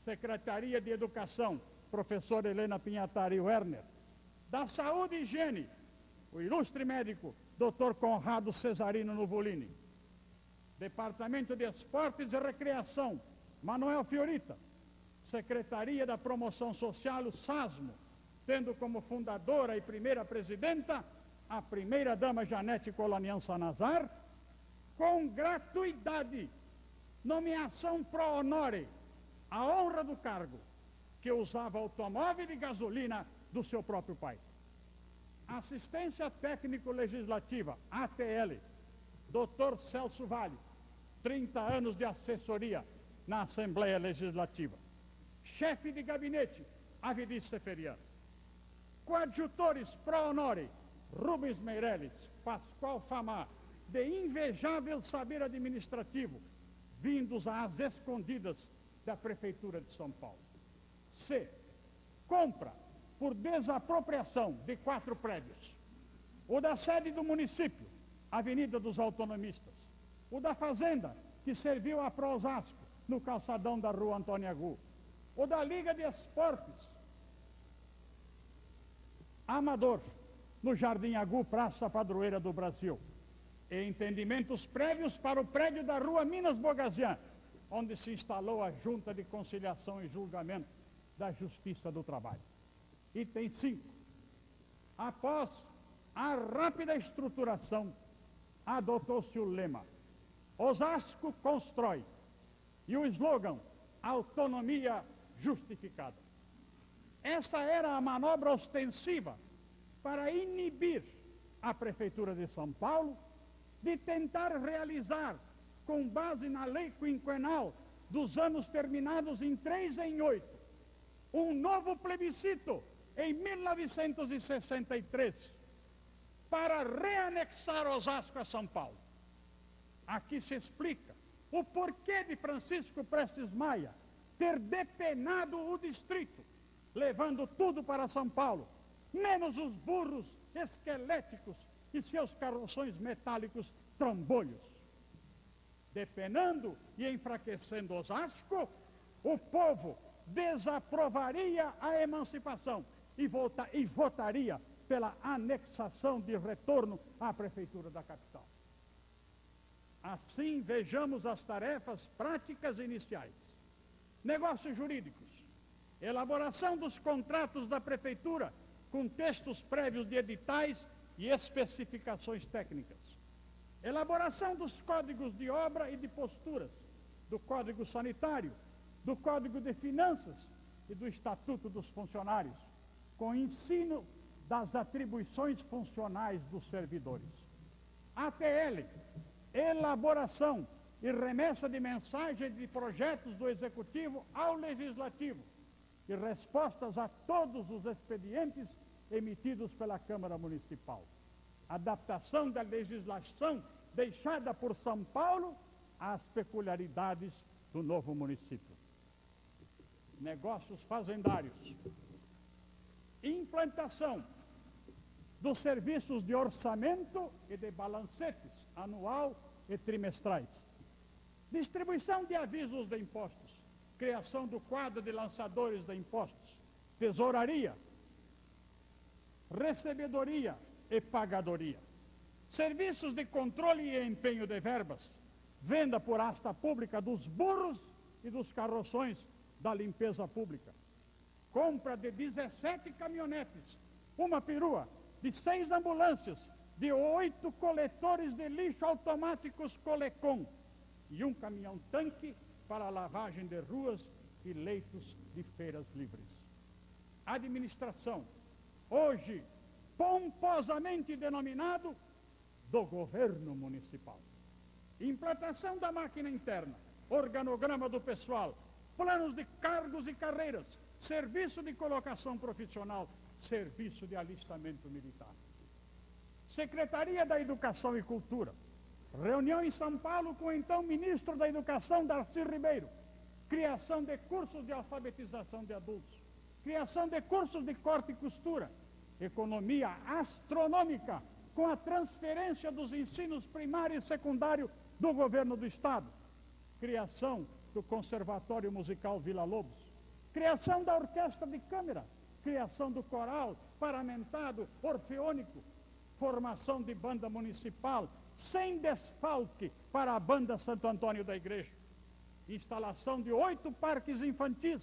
Secretaria de Educação, professora Helena Pinhatari Werner. Da Saúde e Higiene, o ilustre médico, Dr. Conrado Cesarino Nuvolini. Departamento de Esportes e Recreação, Manuel Fiorita. Secretaria da Promoção Social, o SASMO, tendo como fundadora e primeira presidenta a primeira-dama Janete Colonian Sanazar, com gratuidade, nomeação pro honore, a honra do cargo, que usava automóvel e gasolina do seu próprio pai. Assistência Técnico-Legislativa, ATL, Dr. Celso Vale, 30 anos de assessoria na Assembleia Legislativa. Chefe de gabinete, Avidis Seferiano. Coadjutores pro honore, Rubens Meirelles, Pascoal Famar, de invejável saber administrativo, vindos às escondidas da Prefeitura de São Paulo. C. Compra por desapropriação de 4 prédios. O da sede do município, Avenida dos Autonomistas. O da fazenda, que serviu a Prozasco, no calçadão da Rua Antônio Agu. O da Liga de Esportes, Amador, no Jardim Agu, Praça Padroeira do Brasil. E entendimentos prévios para o prédio da Rua Minas Bogazian, onde se instalou a Junta de Conciliação e Julgamento da Justiça do Trabalho. Item 5. Após a rápida estruturação, adotou-se o lema Osasco constrói e o slogan Autonomia Justificada. Essa era a manobra ostensiva para inibir a Prefeitura de São Paulo de tentar realizar, com base na lei quinquenal dos anos terminados em 3 em 8, um novo plebiscito em 1963 para reanexar Osasco a São Paulo. Aqui se explica o porquê de Francisco Prestes Maia ter depenado o distrito, levando tudo para São Paulo, menos os burros esqueléticos e seus carroções metálicos trombolhos. Depenando e enfraquecendo Osasco, o povo desaprovaria a emancipação e votaria pela anexação de retorno à Prefeitura da capital. Assim, vejamos as tarefas práticas iniciais. Negócios jurídicos. Elaboração dos contratos da Prefeitura com textos prévios de editais e especificações técnicas. Elaboração dos códigos de obra e de posturas, do Código Sanitário, do Código de Finanças e do Estatuto dos Funcionários, com ensino das atribuições funcionais dos servidores. ATL, elaboração e remessa de mensagens de projetos do Executivo ao Legislativo e respostas a todos os expedientes emitidos pela Câmara Municipal. Adaptação da legislação deixada por São Paulo às peculiaridades do novo município. Negócios fazendários. Implantação dos serviços de orçamento e de balancetes anual e trimestrais. Distribuição de avisos de impostos. Criação do quadro de lançadores de impostos. Tesouraria. Recebedoria e pagadoria. Serviços de controle e empenho de verbas. Venda por asta pública dos burros e dos carroções da limpeza pública. Compra de 17 caminhonetes, uma perua, de 6 ambulâncias, de 8 coletores de lixo automáticos Colecom e um caminhão-tanque para lavagem de ruas e leitos de feiras livres. Administração, hoje pomposamente denominado do governo municipal. Implantação da máquina interna, organograma do pessoal, planos de cargos e carreiras, serviço de colocação profissional, serviço de alistamento militar. Secretaria da Educação e Cultura, Reunião em São Paulo com o então ministro da Educação, Darcy Ribeiro. Criação de cursos de alfabetização de adultos. Criação de cursos de corte e costura. Economia astronômica com a transferência dos ensinos primário e secundário do governo do Estado. Criação do Conservatório Musical Vila Lobos. Criação da Orquestra de Câmara. Criação do coral, paramentado, orfeônico. Formação de banda municipal, sem desfalque para a banda Santo Antônio da Igreja. Instalação de 8 parques infantis,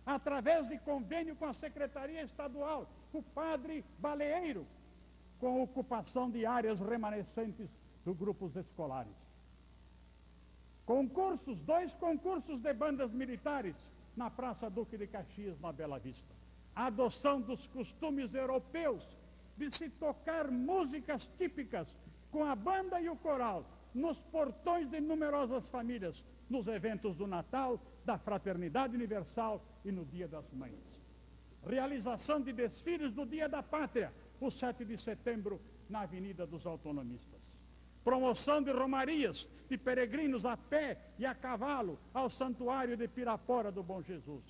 através de convênio com a Secretaria Estadual, o Padre Baleeiro, com ocupação de áreas remanescentes dos grupos escolares. Concursos, 2 concursos de bandas militares na Praça Duque de Caxias, na Bela Vista. Adoção dos costumes europeus de se tocar músicas típicas com a banda e o coral nos portões de numerosas famílias, nos eventos do Natal, da Fraternidade Universal e no Dia das Mães. Realização de desfiles do Dia da Pátria, o 7 de setembro, na Avenida dos Autonomistas. Promoção de romarias de peregrinos a pé e a cavalo ao Santuário de Pirapora do Bom Jesus.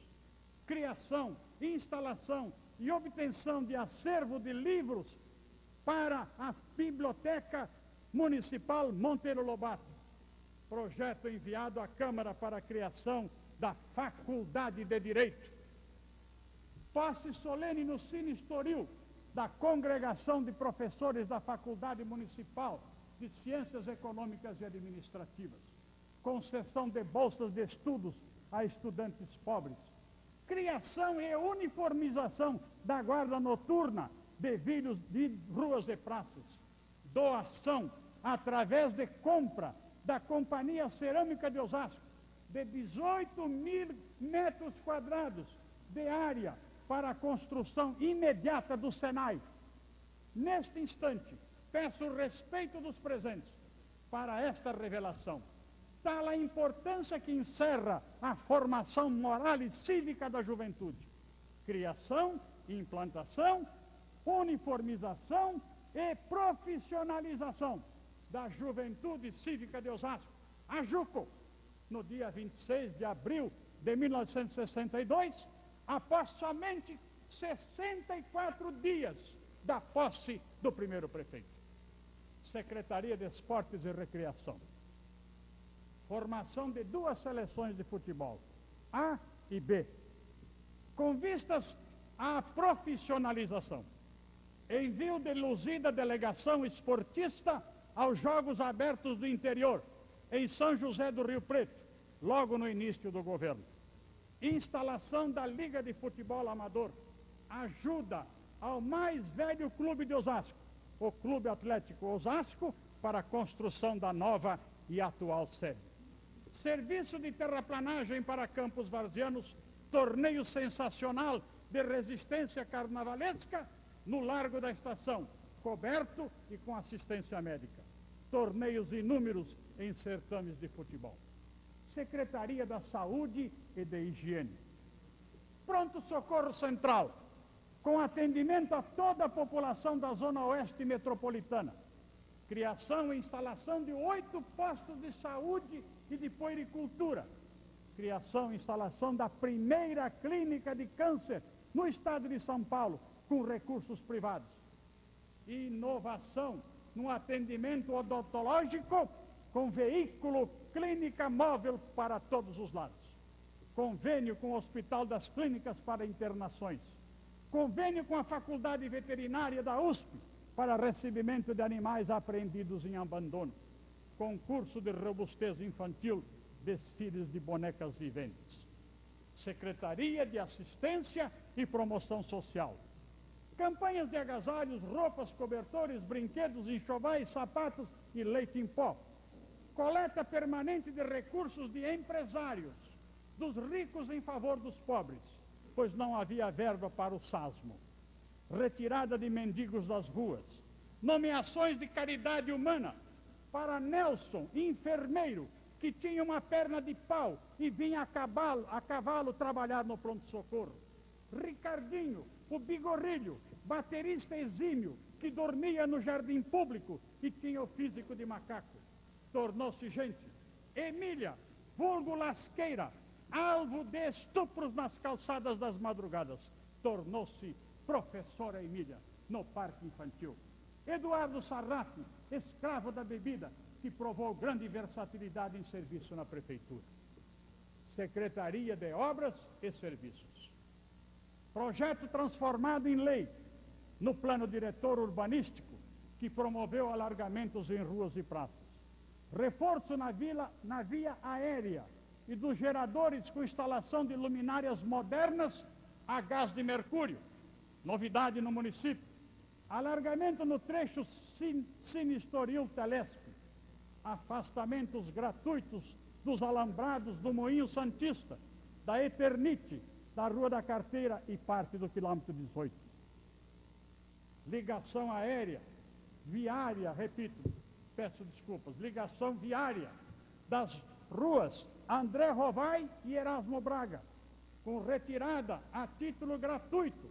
Criação, instalação e obtenção de acervo de livros para a Biblioteca Municipal Monteiro Lobato. Projeto enviado à Câmara para a criação da Faculdade de Direito. Posse solene no Cine Estoril da Congregação de Professores da Faculdade Municipal de Ciências Econômicas e Administrativas. Concessão de bolsas de estudos a estudantes pobres. Criação e uniformização da guarda noturna de vídeos de ruas e praças. Doação, através de compra da Companhia Cerâmica de Osasco, de 18 mil metros quadrados de área para a construção imediata do Senai. Neste instante, peço o respeito dos presentes para esta revelação. Tal a importância que encerra a formação moral e cívica da juventude. Criação, implantação, uniformização e profissionalização da Juventude Cívica de Osasco, a JUCO, no dia 26 de abril de 1962, após somente 64 dias da posse do primeiro prefeito. Secretaria de Esportes e Recreação. Formação de 2 seleções de futebol, A e B, com vistas à profissionalização. Envio de luzida delegação esportista aos Jogos Abertos do Interior, em São José do Rio Preto, logo no início do governo. Instalação da Liga de Futebol Amador. Ajuda ao mais velho clube de Osasco, o Clube Atlético Osasco, para a construção da nova e atual sede. Serviço de terraplanagem para campos varzianos, torneio sensacional de resistência carnavalesca no Largo da Estação, coberto e com assistência médica. Torneios inúmeros em certames de futebol. Secretaria da Saúde e de Higiene. Pronto Socorro Central, com atendimento a toda a população da Zona Oeste Metropolitana. Criação e instalação de 8 postos de saúde e de puericultura. Criação e instalação da primeira clínica de câncer no estado de São Paulo, com recursos privados. Inovação no atendimento odontológico com veículo clínica móvel para todos os lados. Convênio com o Hospital das Clínicas para internações. Convênio com a Faculdade Veterinária da USP para recebimento de animais apreendidos em abandono. Concurso de robustez infantil, desfiles de bonecas viventes. Secretaria de Assistência e Promoção Social. Campanhas de agasalhos, roupas, cobertores, brinquedos, enxovais, sapatos e leite em pó. Coleta permanente de recursos de empresários, dos ricos em favor dos pobres, pois não havia verba para o SASMO. Retirada de mendigos das ruas. Nomeações de caridade humana para Nelson, enfermeiro, que tinha uma perna de pau e vinha a cavalo trabalhar no pronto-socorro. Ricardinho, o bigorrilho, baterista exímio, que dormia no jardim público e tinha o físico de macaco. tornou-se gente. Emília, vulgo Lasqueira, alvo de estupros nas calçadas das madrugadas, tornou-se professora Emília no parque infantil. Eduardo Sarraf, escravo da bebida, que provou grande versatilidade em serviço na prefeitura. Secretaria de Obras e Serviços. Projeto transformado em lei no plano diretor urbanístico, que promoveu alargamentos em ruas e praças. Reforço na via aérea e dos geradores com instalação de luminárias modernas a gás de mercúrio. Novidade no município. Alargamento no trecho Sinistoril-Telespe. Afastamentos gratuitos dos alambrados do Moinho Santista, da Eternite, da Rua da Carteira e parte do quilômetro 18. Ligação aérea, viária, repito, peço desculpas, ligação viária das ruas André Rovai e Erasmo Braga, com retirada a título gratuito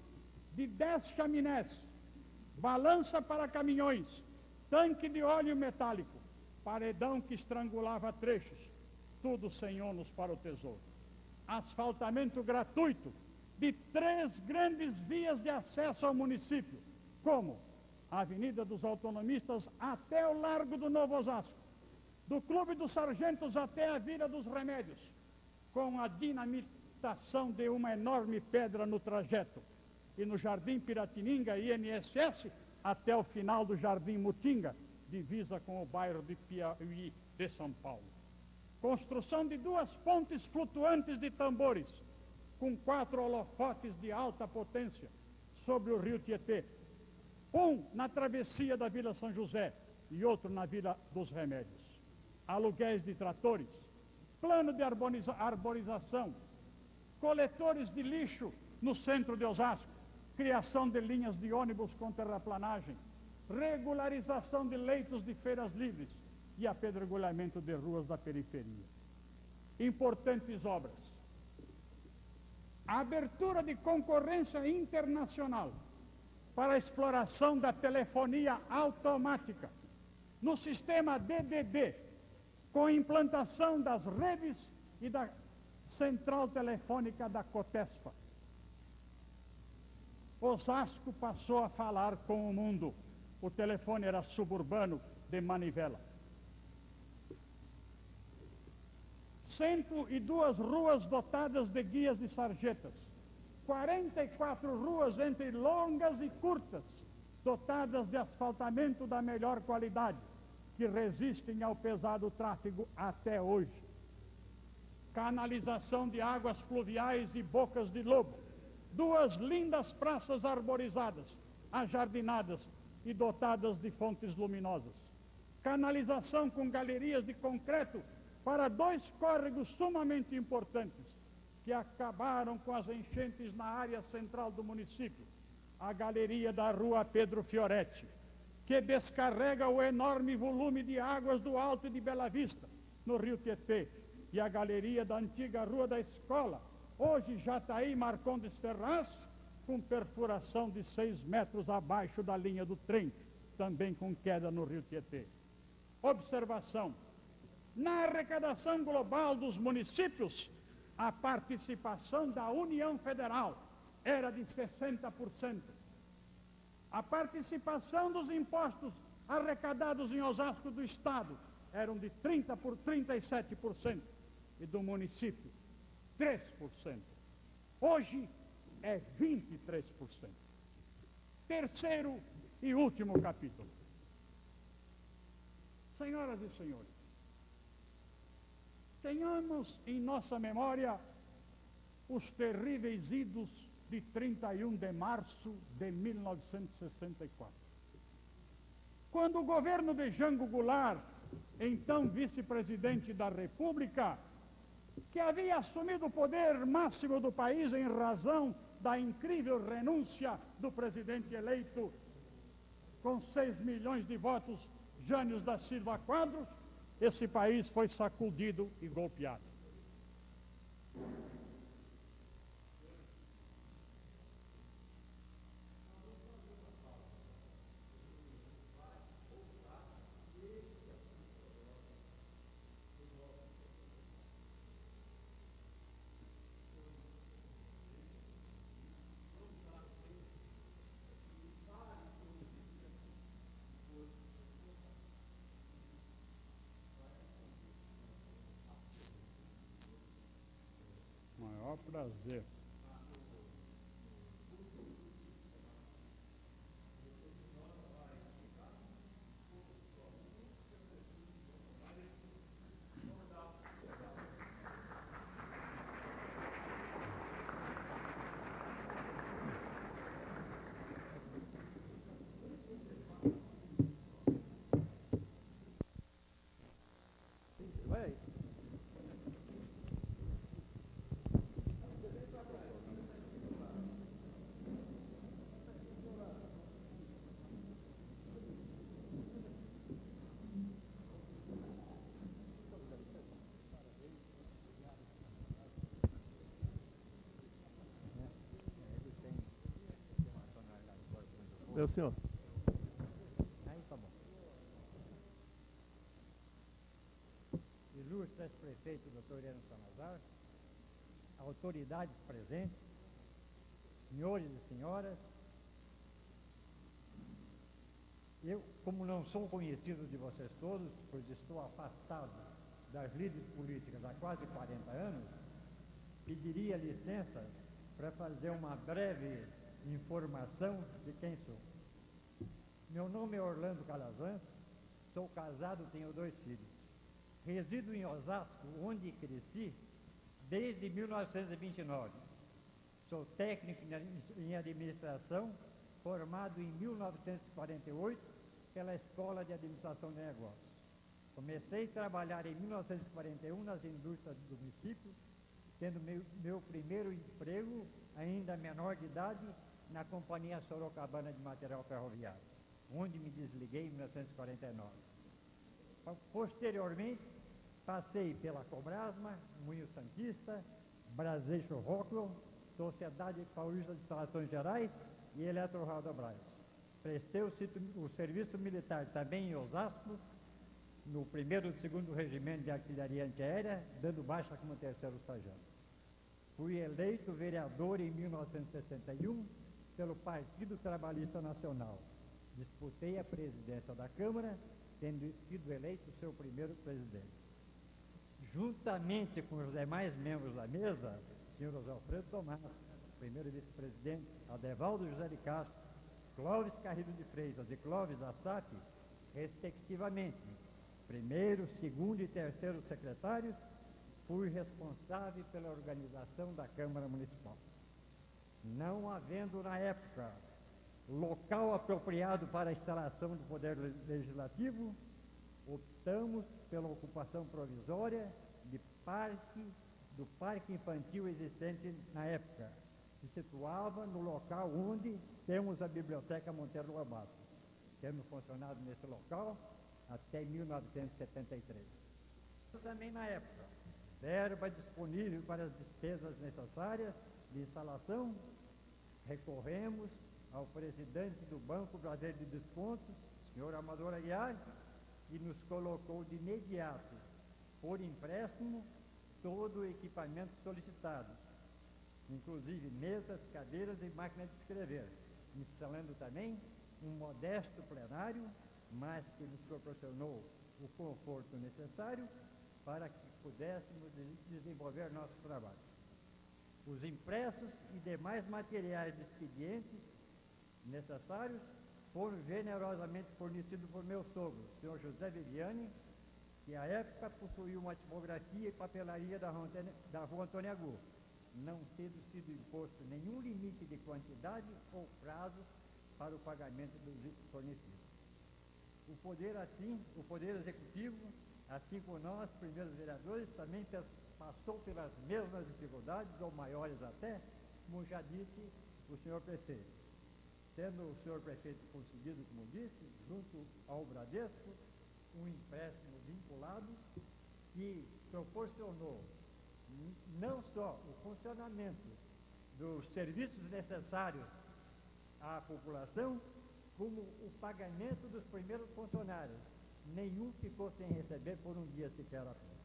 de 10 chaminés, balança para caminhões, tanque de óleo metálico, paredão que estrangulava trechos, tudo sem ônus para o tesouro. Asfaltamento gratuito de 3 grandes vias de acesso ao município, como a Avenida dos Autonomistas até o Largo do Novo Osasco, do Clube dos Sargentos até a Vila dos Remédios, com a dinamitação de uma enorme pedra no trajeto, e no Jardim Piratininga, INSS, até o final do Jardim Mutinga, divisa com o bairro de Piauí de São Paulo. Construção de 2 pontes flutuantes de tambores, com 4 holofotes de alta potência sobre o rio Tietê. Um na travessia da Vila São José e outro na Vila dos Remédios. Aluguéis de tratores, plano de arborização, coletores de lixo no centro de Osasco, criação de linhas de ônibus com terraplanagem, regularização de leitos de feiras livres e apedregulhamento de ruas da periferia. Importantes obras. A abertura de concorrência internacional para a exploração da telefonia automática no sistema DDD, com implantação das redes e da central telefônica da Cotespa. Osasco passou a falar com o mundo. O telefone era suburbano de manivela. 102 ruas dotadas de guias e sarjetas. 44 ruas entre longas e curtas, dotadas de asfaltamento da melhor qualidade, que resistem ao pesado tráfego até hoje. Canalização de águas fluviais e bocas de lobo. 2 lindas praças arborizadas, ajardinadas e dotadas de fontes luminosas. Canalização com galerias de concreto para 2 córregos sumamente importantes, que acabaram com as enchentes na área central do município. A galeria da Rua Pedro Fioretti, que descarrega o enorme volume de águas do Alto de Bela Vista, no Rio Tietê, e a galeria da antiga Rua da Escola, hoje Jataí Marcondes Ferraz, com perfuração de 6 metros abaixo da linha do trem, também com queda no Rio Tietê. Observação: na arrecadação global dos municípios, a participação da União Federal era de 60%. A participação dos impostos arrecadados em Osasco do Estado eram de 37% e do município 3%. Hoje é 23%. Terceiro e último capítulo. Senhoras e senhores, tenhamos em nossa memória os terríveis idos de 31 de março de 1964. Quando o governo de Jango Goulart, então vice-presidente da República, que havia assumido o poder máximo do país em razão da incrível renúncia do presidente eleito com 6 milhões de votos, Jânio da Silva Quadros, esse país foi sacudido e golpeado. maior prazer. Meu senhor. Aí tá bom. Ilustre ex-prefeito Dr. Heleno Salazar, autoridades presentes, senhores e senhoras, eu, como não sou conhecido de vocês todos, pois estou afastado das lides políticas há quase 40 anos, pediria licença para fazer uma breve informação de quem sou. Meu nome é Orlando Calazans, sou casado, tenho 2 filhos. Resido em Osasco, onde cresci desde 1929. Sou técnico em administração, formado em 1948 pela Escola de Administração de Negócios. Comecei a trabalhar em 1941 nas indústrias do município, tendo meu primeiro emprego, ainda menor de idade, na Companhia Sorocabana de Material Ferroviário, onde me desliguei em 1949. Posteriormente, passei pela Cobrasma, Moinho Santista, Braseixo Rockwell, Sociedade Paulista de Instalações Gerais e Eletrorodobras. Prestei o serviço militar também em Osasco, no 1º e 2º Regimento de Artilharia Antiaérea, dando baixa como 3º sargento. Fui eleito vereador em 1961 pelo Partido Trabalhista Nacional. Disputei a presidência da Câmara, tendo sido eleito seu primeiro presidente. Juntamente com os demais membros da mesa, senhor José Alfredo Tomás, primeiro vice-presidente, Adevaldo José de Castro, Clóvis Carrilho de Freitas e Clóvis Assaf, respectivamente, primeiro, segundo e terceiro secretários, fui responsável pela organização da Câmara Municipal. Não havendo na época local apropriado para a instalação do Poder Legislativo, optamos pela ocupação provisória do parque infantil existente na época, que se situava no local onde temos a Biblioteca Monteiro Lobato, tendo funcionado nesse local até 1973. Também na época, verba disponível para as despesas necessárias de instalação, recorremos ao presidente do Banco Brasileiro de Descontos, senhor Amador Aguiar, que nos colocou de imediato, por empréstimo, todo o equipamento solicitado, inclusive mesas, cadeiras e máquinas de escrever, instalando também um modesto plenário, mas que nos proporcionou o conforto necessário para que pudéssemos desenvolver nosso trabalho. Os impressos e demais materiais de expedientes necessários foram generosamente fornecidos por meu sogro, senhor José Viviane, que à época possuía uma tipografia e papelaria da Rua Antônio Agu, não tendo sido imposto nenhum limite de quantidade ou prazo para o pagamento dos itens fornecidos. O Poder Executivo, assim como nós, primeiros vereadores, também passou pelas mesmas dificuldades, ou maiores até, como já disse o senhor prefeito. Tendo o senhor prefeito conseguido, como disse, junto ao Bradesco, um empréstimo vinculado que proporcionou não só o funcionamento dos serviços necessários à população, como o pagamento dos primeiros funcionários. Nenhum ficou sem receber por um dia sequer a conta.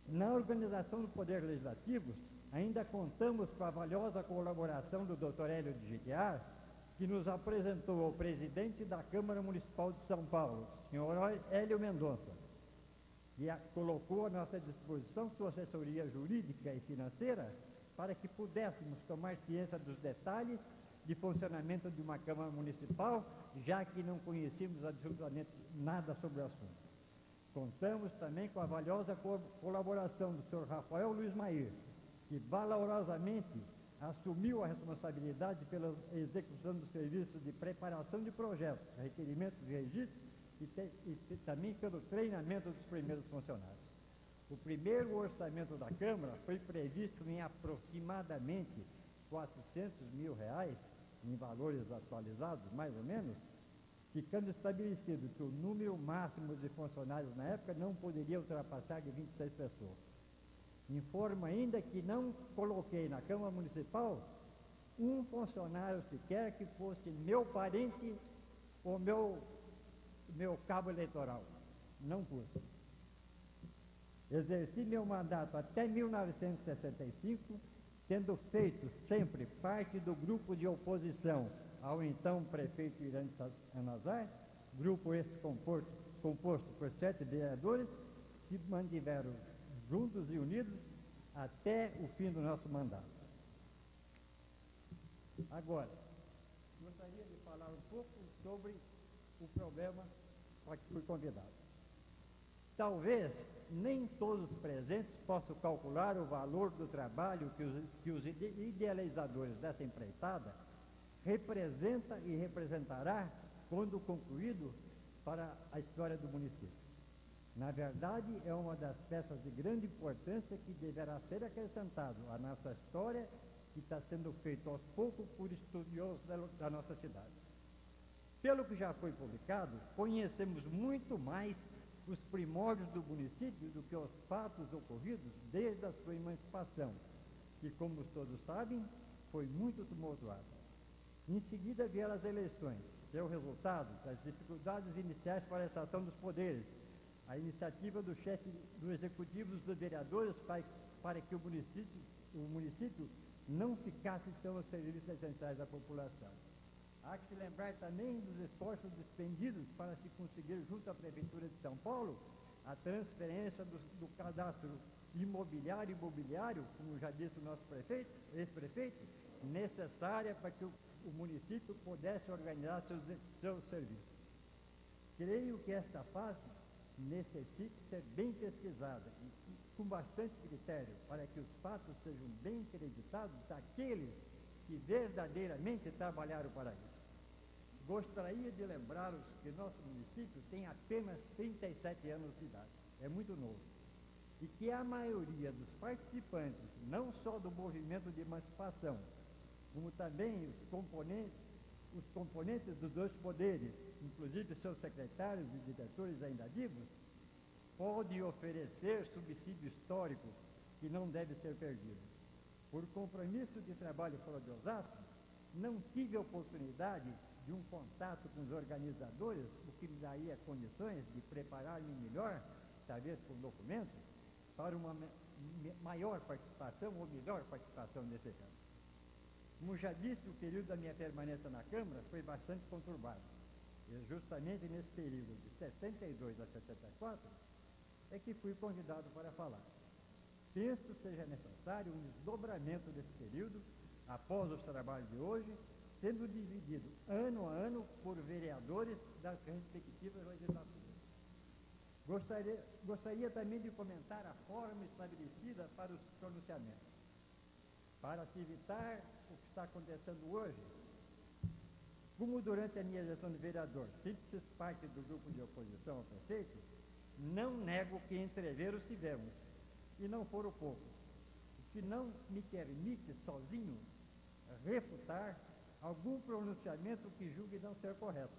Na organização do Poder Legislativo, ainda contamos com a valiosa colaboração do Dr. Hélio de Gitiar, que nos apresentou ao presidente da Câmara Municipal de São Paulo, senhor Hélio Mendonça. e colocou à nossa disposição sua assessoria jurídica e financeira para que pudéssemos tomar ciência dos detalhes de funcionamento de uma Câmara Municipal, já que não conhecíamos absolutamente nada sobre o assunto. Contamos também com a valiosa colaboração do Sr. Rafael Luiz Mair, que valorosamente assumiu a responsabilidade pela execução do serviço de preparação de projetos, requerimentos e registros e também pelo treinamento dos primeiros funcionários. O primeiro orçamento da Câmara foi previsto em aproximadamente R$400 mil, em valores atualizados, mais ou menos, ficando estabelecido que o número máximo de funcionários na época não poderia ultrapassar de 26 pessoas. Informo ainda que não coloquei na Câmara Municipal um funcionário sequer que fosse meu parente ou meu cabo eleitoral. Não pus. Exerci meu mandato até 1965, tendo feito sempre parte do grupo de oposição ao então prefeito Irani Salazar, grupo esse composto por 7 vereadores, que mantiveram juntos e unidos até o fim do nosso mandato. Agora, gostaria de falar um pouco sobre o problema para que fui convidado. Talvez nem todos os presentes possam calcular o valor do trabalho que os idealizadores dessa empreitada representa e representará quando concluído para a história do município. Na verdade, é uma das peças de grande importância que deverá ser acrescentado à nossa história, que está sendo feito aos poucos por estudiosos da nossa cidade. Pelo que já foi publicado, conhecemos muito mais os primórdios do município do que os fatos ocorridos desde a sua emancipação, que, como todos sabem, foi muito tumultuada. Em seguida vieram as eleições, seu resultado, as dificuldades iniciais para a estação dos poderes, a iniciativa do chefe do executivo dos vereadores para que o município não ficasse tão aos serviços essenciais da população. Há que se lembrar também dos esforços despendidos para se conseguir, junto à Prefeitura de São Paulo, a transferência do cadastro imobiliário, como já disse o nosso ex-prefeito, necessária para que o município pudesse organizar seus serviços. Creio que esta fase necessita ser bem pesquisada e com bastante critério para que os fatos sejam bem acreditados daqueles que verdadeiramente trabalharam para isso. Gostaria de lembrá-los que nosso município tem apenas 37 anos de idade, é muito novo, e que a maioria dos participantes, não só do movimento de emancipação, como também os componentes dos dois poderes, inclusive seus secretários e diretores ainda vivos, pode oferecer subsídio histórico que não deve ser perdido. Por compromisso de trabalho fora de Osasco, não tive a oportunidade de um contato com os organizadores, o que me daria condições de preparar-me melhor, talvez por documentos, para uma maior participação ou melhor participação nesse evento. Como já disse, o período da minha permanência na Câmara foi bastante conturbado. E justamente nesse período de 72 a 74 é que fui convidado para falar. Penso seja necessário um desdobramento desse período após os trabalhos de hoje, sendo dividido ano a ano por vereadores das respectivas legislaturas. Gostaria também de comentar a forma estabelecida para os pronunciamentos. Para se evitar o que está acontecendo hoje, como durante a minha eleição de vereador sempre fiz parte do grupo de oposição ao prefeito, não nego que entreveros tivemos, e não foram poucos, o que não me permite sozinho refutar algum pronunciamento que julgue não ser correto.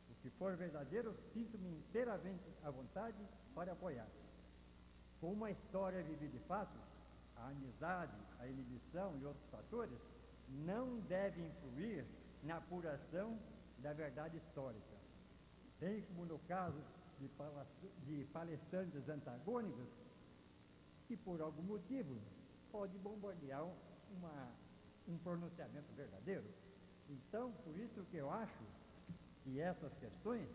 O que for verdadeiro, sinto-me inteiramente à vontade para apoiar. Com uma história vivida de fatos, a amizade, a inibição e outros fatores não devem influir na apuração da verdade histórica. Bem como no caso de palestrantes antagônicos, que por algum motivo pode bombardear um pronunciamento verdadeiro. Então, por isso que eu acho que essas questões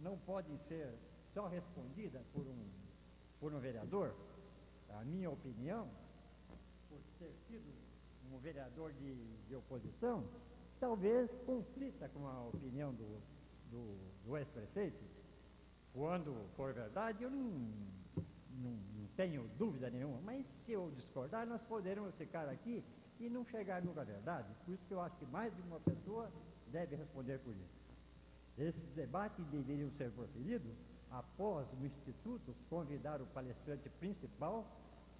não podem ser só respondida por um vereador, a minha opinião, por ter sido um vereador de oposição, talvez conflita com a opinião do ex-prefeito. Quando for verdade, eu não tenho dúvida nenhuma, mas se eu discordar, nós poderemos ficar aqui e não chegar nunca à verdade. Por isso que eu acho que mais de uma pessoa deve responder por isso. Esses debates deveriam ser proferidos após o Instituto convidar o palestrante principal,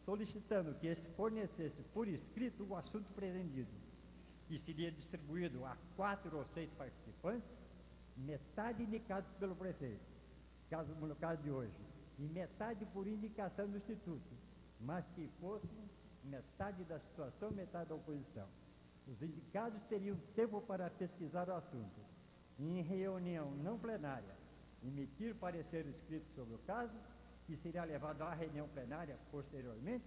solicitando que este fornecesse por escrito o assunto pretendido, que seria distribuído a 4 ou 6 participantes, metade indicados pelo prefeito, no caso de hoje, e metade por indicação do Instituto, mas que fosse metade da situação, metade da oposição. Os indicados teriam tempo para pesquisar o assunto, e em reunião não plenária, emitir parecer escrito sobre o caso, que seria levado à reunião plenária posteriormente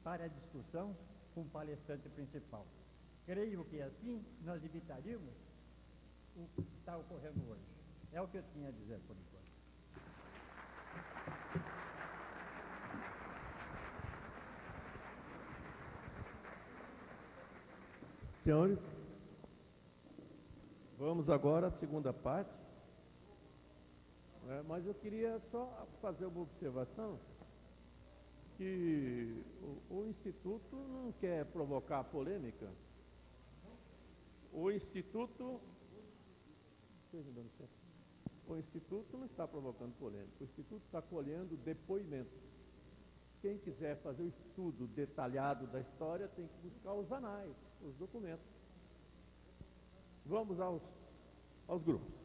para a discussão com o palestrante principal. Creio que assim nós evitaríamos o que está ocorrendo hoje. É o que eu tinha a dizer por enquanto. Senhores, vamos agora à segunda parte. Mas eu queria só fazer uma observação, que o Instituto não quer provocar polêmica. O Instituto não está provocando polêmica, o Instituto está colhendo depoimentos. Quem quiser fazer o estudo detalhado da história tem que buscar os anais, os documentos. Vamos aos grupos.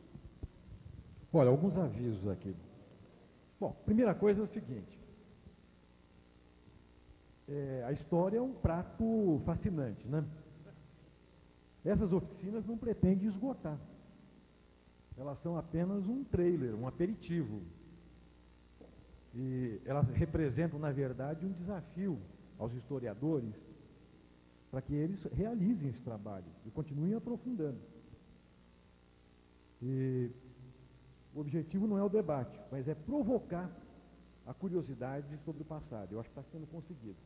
Olha, alguns avisos aqui. Bom, primeira coisa é o seguinte. A história é um prato fascinante, né? Essas oficinas não pretendem esgotar. Elas são apenas um trailer, um aperitivo. E elas representam, na verdade, um desafio aos historiadores para que eles realizem esse trabalho e continuem aprofundando. E o objetivo não é o debate, mas é provocar a curiosidade sobre o passado. Eu acho que está sendo conseguido.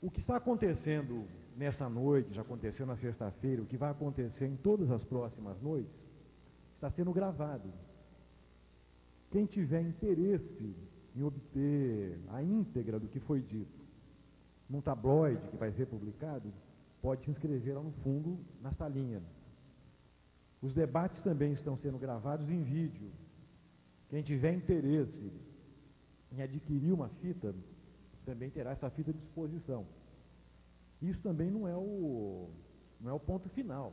O que está acontecendo nessa noite, já aconteceu na sexta-feira, o que vai acontecer em todas as próximas noites, está sendo gravado. Quem tiver interesse em obter a íntegra do que foi dito num tabloide que vai ser publicado, pode se inscrever lá no fundo, na salinha. Os debates também estão sendo gravados em vídeo. Quem tiver interesse em adquirir uma fita, também terá essa fita à disposição. Isso também não é o ponto final.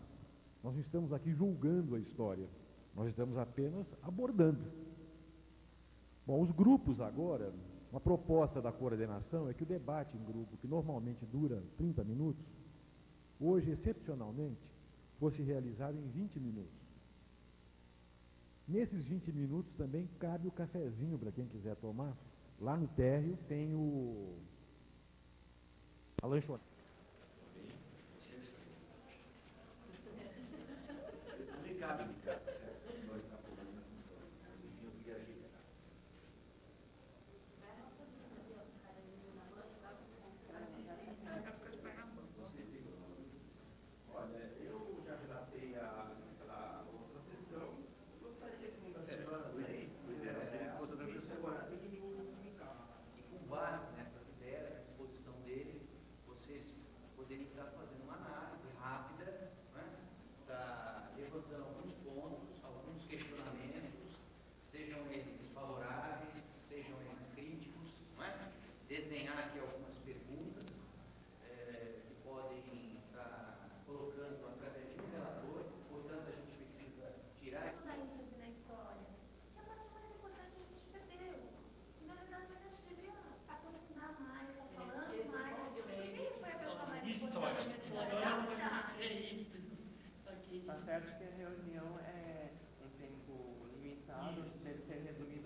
Nós não estamos aqui julgando a história. Nós estamos apenas abordando. Bom, os grupos agora, uma proposta da coordenação é que o debate em grupo, que normalmente dura 30 minutos, hoje, excepcionalmente, fosse realizado em 20 minutos. Nesses 20 minutos também cabe o cafezinho para quem quiser tomar. Lá no térreo tem a lanchonete.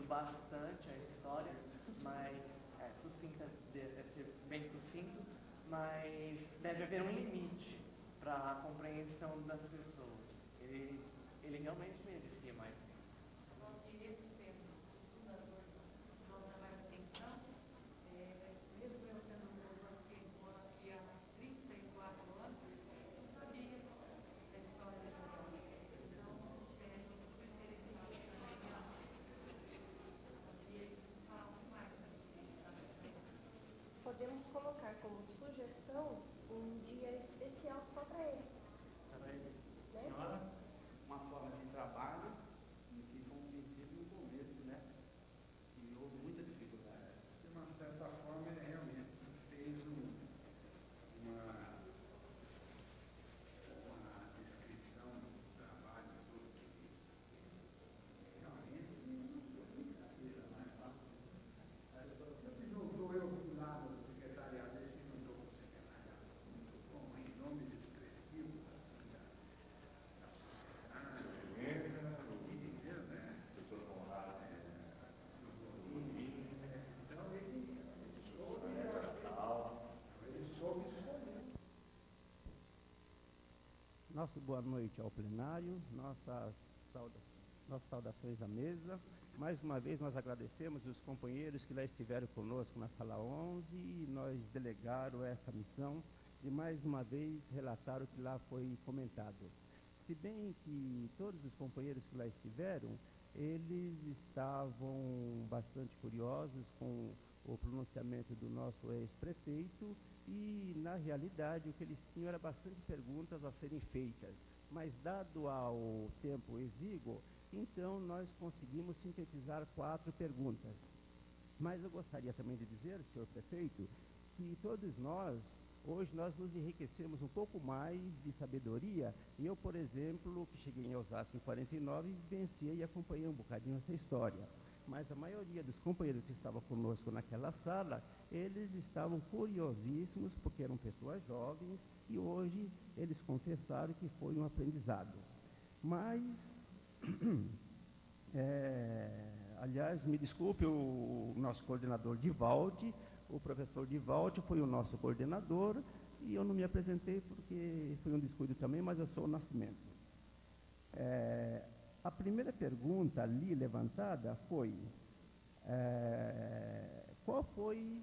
Bastante a história, mas deve ser bem sucinto, mas deve haver um limite para a compreensão das pessoas. Ele realmente merecia mais tempo. podemos colocar como sugestão um dia especial só para ele. Para ele. Né? Senhora, uma forma de trabalho que foi um princípio no começo, né? E houve muita dificuldade. De uma certa forma, ele realmente fez uma descrição do trabalho todo que realmente não brincadeira, mas se juntou, eu fui lá no secretariado, ele se juntou com o secretariado, muito bom, em nome expressivo da Nossa boa noite ao plenário, nossas saudações à mesa. Mais uma vez nós agradecemos os companheiros que lá estiveram conosco na sala 11 e nós delegaram essa missão de mais uma vez relatar o que lá foi comentado. Se bem que todos os companheiros que lá estiveram, eles estavam bastante curiosos com o pronunciamento do nosso ex-prefeito e, na realidade, o que eles tinham era bastante perguntas a serem feitas. Mas, dado ao tempo exíguo, então nós conseguimos sintetizar 4 perguntas. Mas eu gostaria também de dizer, senhor prefeito, que todos nós, hoje nós nos enriquecemos um pouco mais de sabedoria. Eu, por exemplo, que cheguei em Osasco em 49, vivenciei e acompanhei um bocadinho essa história. Mas a maioria dos companheiros que estavam conosco naquela sala, eles estavam curiosíssimos, porque eram pessoas jovens, e hoje eles confessaram que foi um aprendizado. Mas, aliás, me desculpe, o nosso coordenador Divaldi, o professor Divaldi foi o nosso coordenador, e eu não me apresentei porque foi um descuido também, mas eu sou o Nascimento. A primeira pergunta ali levantada foi qual foi